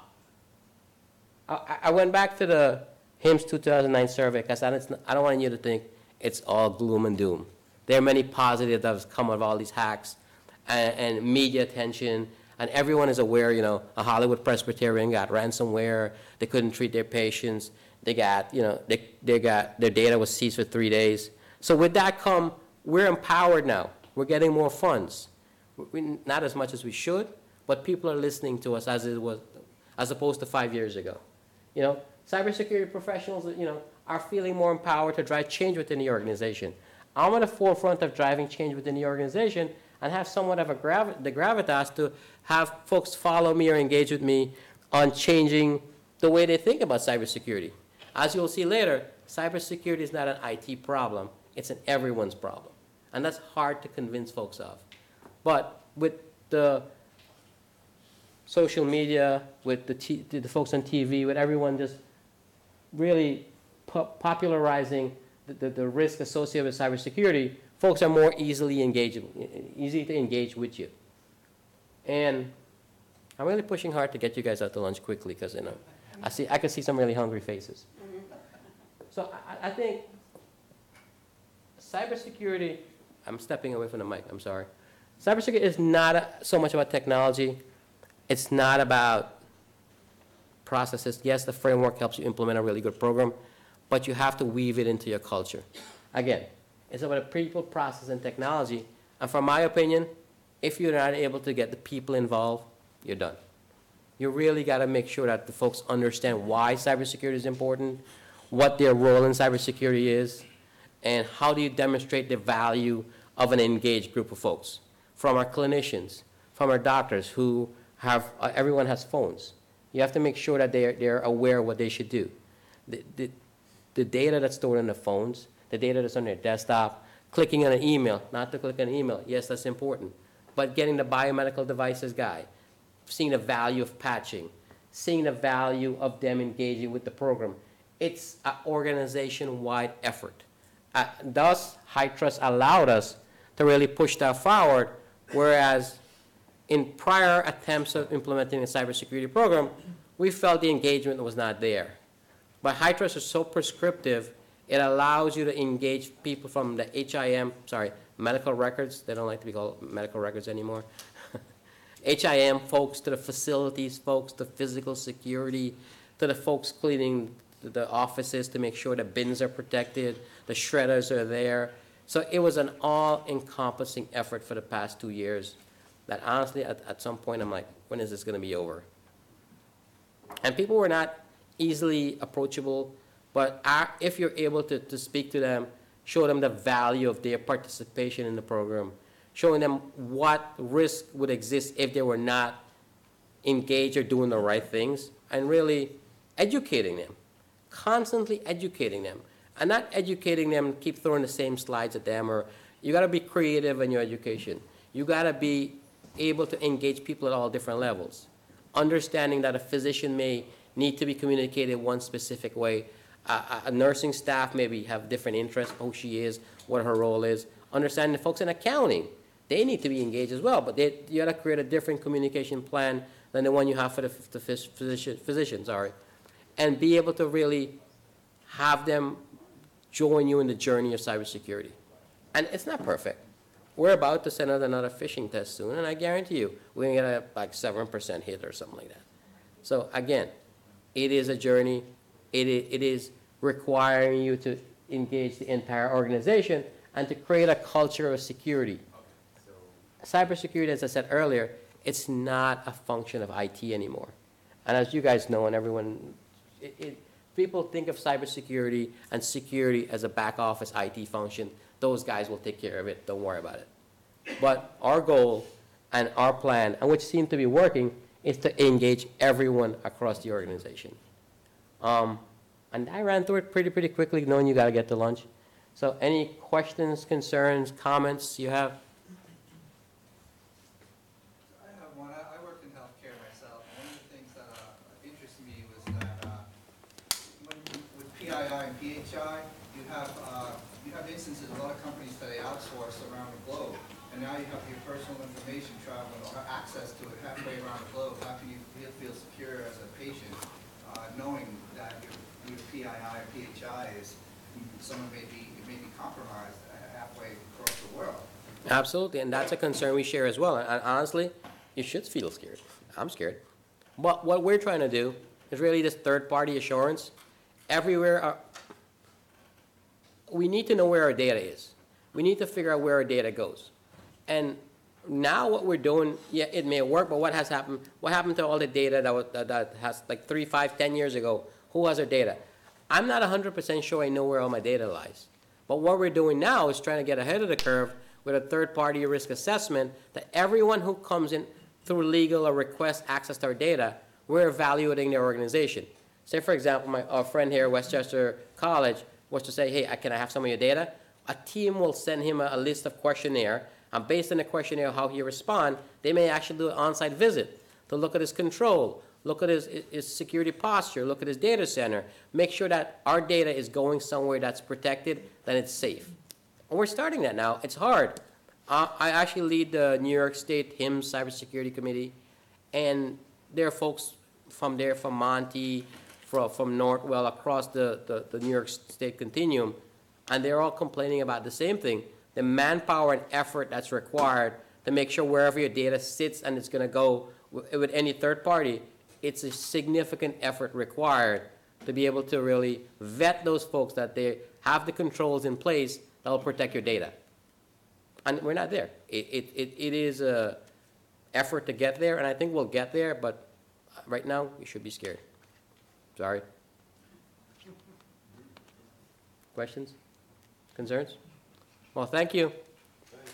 went back to the HIMSS 2009 survey because I don't want you to think it's all gloom and doom. There are many positives that have come of all these hacks and media attention, and everyone is aware, a Hollywood Presbyterian got ransomware, they couldn't treat their patients, they got, they got, their data was seized for 3 days. So with that come, we're empowered now. We're getting more funds. Not as much as we should, but people are listening to us as opposed to 5 years ago. Cybersecurity professionals, are feeling more empowered to drive change within the organization. I'm at the forefront of driving change within the organization and have somewhat of the gravitas to have folks follow me or engage with me on changing the way they think about cybersecurity. As you'll see later, cybersecurity is not an IT problem. It's an everyone's problem. And that's hard to convince folks of. But with the social media, with the folks on TV, with everyone just really popularizing the risk associated with cybersecurity, folks are more easy to engage with you. And I'm really pushing hard to get you guys out to lunch quickly because I can see some really hungry faces. So I think cybersecurity, I'm stepping away from the mic, I'm sorry. Cybersecurity is not so much about technology. It's not about processes. Yes, the framework helps you implement a really good program, but you have to weave it into your culture. Again, it's about a people, process, and technology. And from my opinion, If you're not able to get the people involved, you're done. You really got to make sure that the folks understand why cybersecurity is important, what their role in cybersecurity is, and how do you demonstrate the value of an engaged group of folks. From our clinicians, from our doctors who have, everyone has phones. You have to make sure that they're aware of what they should do. The data that's stored in the phones, the data that's on their desktop, clicking on an email, not to click on an email, yes, that's important. But getting the biomedical devices guy, seeing the value of patching, seeing the value of them engaging with the program. It's an organization-wide effort. Thus, High Trust allowed us to really push that forward, whereas in prior attempts of implementing a cybersecurity program, we felt the engagement was not there. But High Trust is so prescriptive, it allows you to engage people from the medical records. They don't like to be called medical records anymore. HIM folks, to the facilities folks, to physical security, to the folks cleaning the offices to make sure the bins are protected, the shredders are there. So it was an all-encompassing effort for the past 2 years that honestly, at some point, I'm like, when is this going to be over? And people were not easily approachable, but if you're able to speak to them, show them the value of their participation in the program, showing them what risk would exist if they were not engaged or doing the right things, and really educating them, constantly educating them. And not educating them, keep throwing the same slides at them, or you gotta be creative in your education. You gotta be able to engage people at all different levels. Understanding that a physician may need to be communicated one specific way. A nursing staff maybe have different interests, who she is, what her role is. Understanding the folks in accounting, they need to be engaged as well, but you gotta create a different communication plan than the one you have for the physicians, and be able to really have them join you in the journey of cybersecurity. And it's not perfect. We're about to send out another phishing test soon, and I guarantee you, we're gonna get a 7% hit or something like that. So again, it is a journey. It is requiring you to engage the entire organization and to create a culture of security. Cybersecurity, as I said earlier, it's not a function of IT anymore. And as you guys know, and everyone, people think of cybersecurity and security as a back office IT function. Those guys will take care of it. Don't worry about it. But our goal and our plan, and which seems to be working, is to engage everyone across the organization. And I ran through it pretty quickly, knowing you got to get to lunch. So any questions, concerns, comments you have?
I have one. I worked in healthcare myself. One of the things that interested me was that with PII and PHI, you have instances, a lot of companies that they outsource around the globe, and now you have your personal information traveling or access to it halfway around the globe. How can you feel secure as a patient, knowing that your PII or PHI is someone may be compromised halfway across the world?
Absolutely, and that's a concern we share as well. And honestly, you should feel scared. I'm scared. But what we're trying to do is really this third-party assurance. Everywhere, we need to know where our data is. We need to figure out where our data goes. And now what we're doing, yeah, it may work, but what has happened? What happened to all the data that has like 3, 5, 10 years ago? Who has our data? I'm not 100% sure I know where all my data lies. But what we're doing now is trying to get ahead of the curve with a third-party risk assessment that everyone who comes in through legal or requests access to our data, we're evaluating their organization. Say, for example, our friend here at Westchester College was to say, hey, can I have some of your data? A team will send him a list of questionnaire, and based on the questionnaire, how he responds, they may actually do an on-site visit to look at his control, look at his security posture, look at his data center, make sure that our data is going somewhere that's protected, that it's safe. And we're starting that now. It's hard. I actually lead the New York State HIMSS Cybersecurity Committee, and there are folks from there, from Monty, from Northwell, across the New York State continuum, and they're all complaining about the same thing, the manpower and effort that's required to make sure wherever your data sits and it's going to go with any third party, it's a significant effort required to be able to really vet those folks that they have the controls in place that will protect your data. and we're not there. It is a effort to get there, and I think we'll get there, but right now, you should be scared. Sorry. Questions? Concerns? Well, thank you.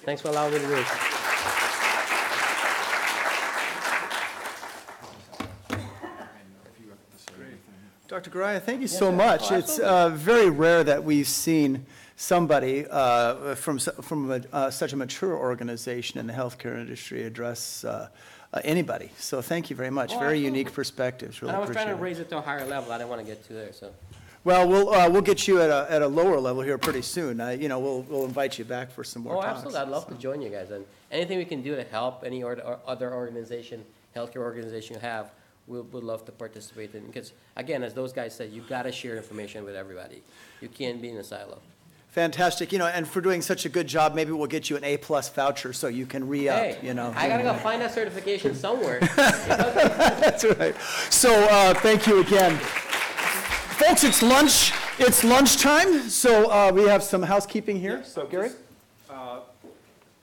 Thanks for allowing me to do this.
Dr. Garaya, thank you so much. It's very rare that we've seen somebody from such a mature organization in the healthcare industry address anybody. So thank you very much.
Oh,
Very
absolutely.
unique perspectives. Really
And I was
appreciate
trying to
it.
raise it to a higher level. I didn't want to get to there, so.
Well, we'll get you at a lower level here pretty soon. You know, we'll invite you back for some more
Oh,
talks.
absolutely. I'd love to join you guys. And anything we can do to help any or other organization, healthcare organization you have, we'd love to participate in. Because, again, as those guys said, you've got to share information with everybody. You can't be in a silo.
Fantastic. You know, and for doing such a good job, maybe we'll get you an A+ voucher so you can re-up,
Hey,
you know.
I got to go find that certification somewhere.
That's right. So thank you again. Folks, it's lunch. It's lunchtime, so we have some housekeeping here. So, Gary?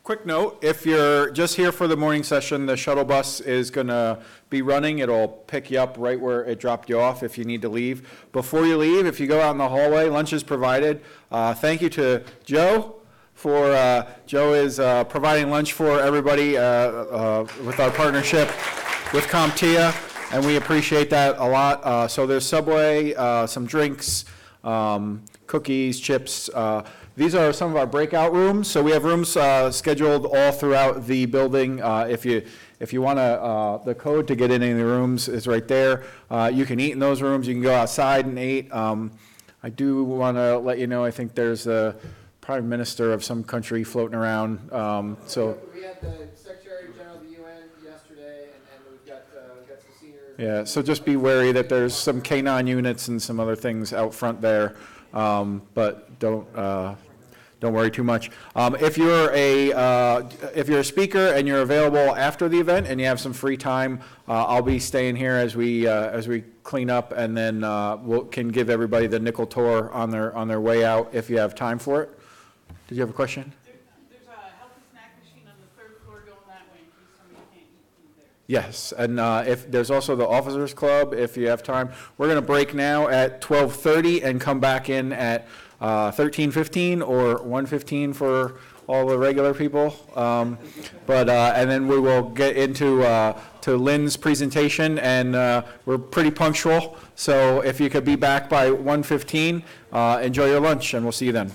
Quick note, if you're just here for the morning session, the shuttle bus is going to be running. It'll pick you up right where it dropped you off if you need to leave. Before you leave, if you go out in the hallway, lunch is provided. Thank you to Joe for, Joe is providing lunch for everybody with our partnership with CompTIA, and we appreciate that a lot. So there's Subway, some drinks, cookies, chips. These are some of our breakout rooms. So we have rooms scheduled all throughout the building. If you want the code to get in any of the rooms is right there. You can eat in those rooms. You can go outside and eat. I do want to let you know, I think there's a prime minister of some country floating around. So
We had the Secretary General of the UN yesterday, and we've got some senior.
yeah, so just be wary that there's some K9 units and some other things out front there, but don't worry too much. If you're a speaker and you're available after the event and you have some free time, I'll be staying here as we clean up, and then can give everybody the nickel tour on their way out if you have time for it. Did you have a question?
There's a healthy snack machine on the 3rd floor going that way in case somebody can't eat food there.
Yes, and if there's also the Officers Club if you have time. We're going to break now at 12:30 and come back in at 13:15 or 1:15 for all the regular people. And then we will get into to Lynn's presentation, and we're pretty punctual. So if you could be back by 1:15, enjoy your lunch, and we'll see you then.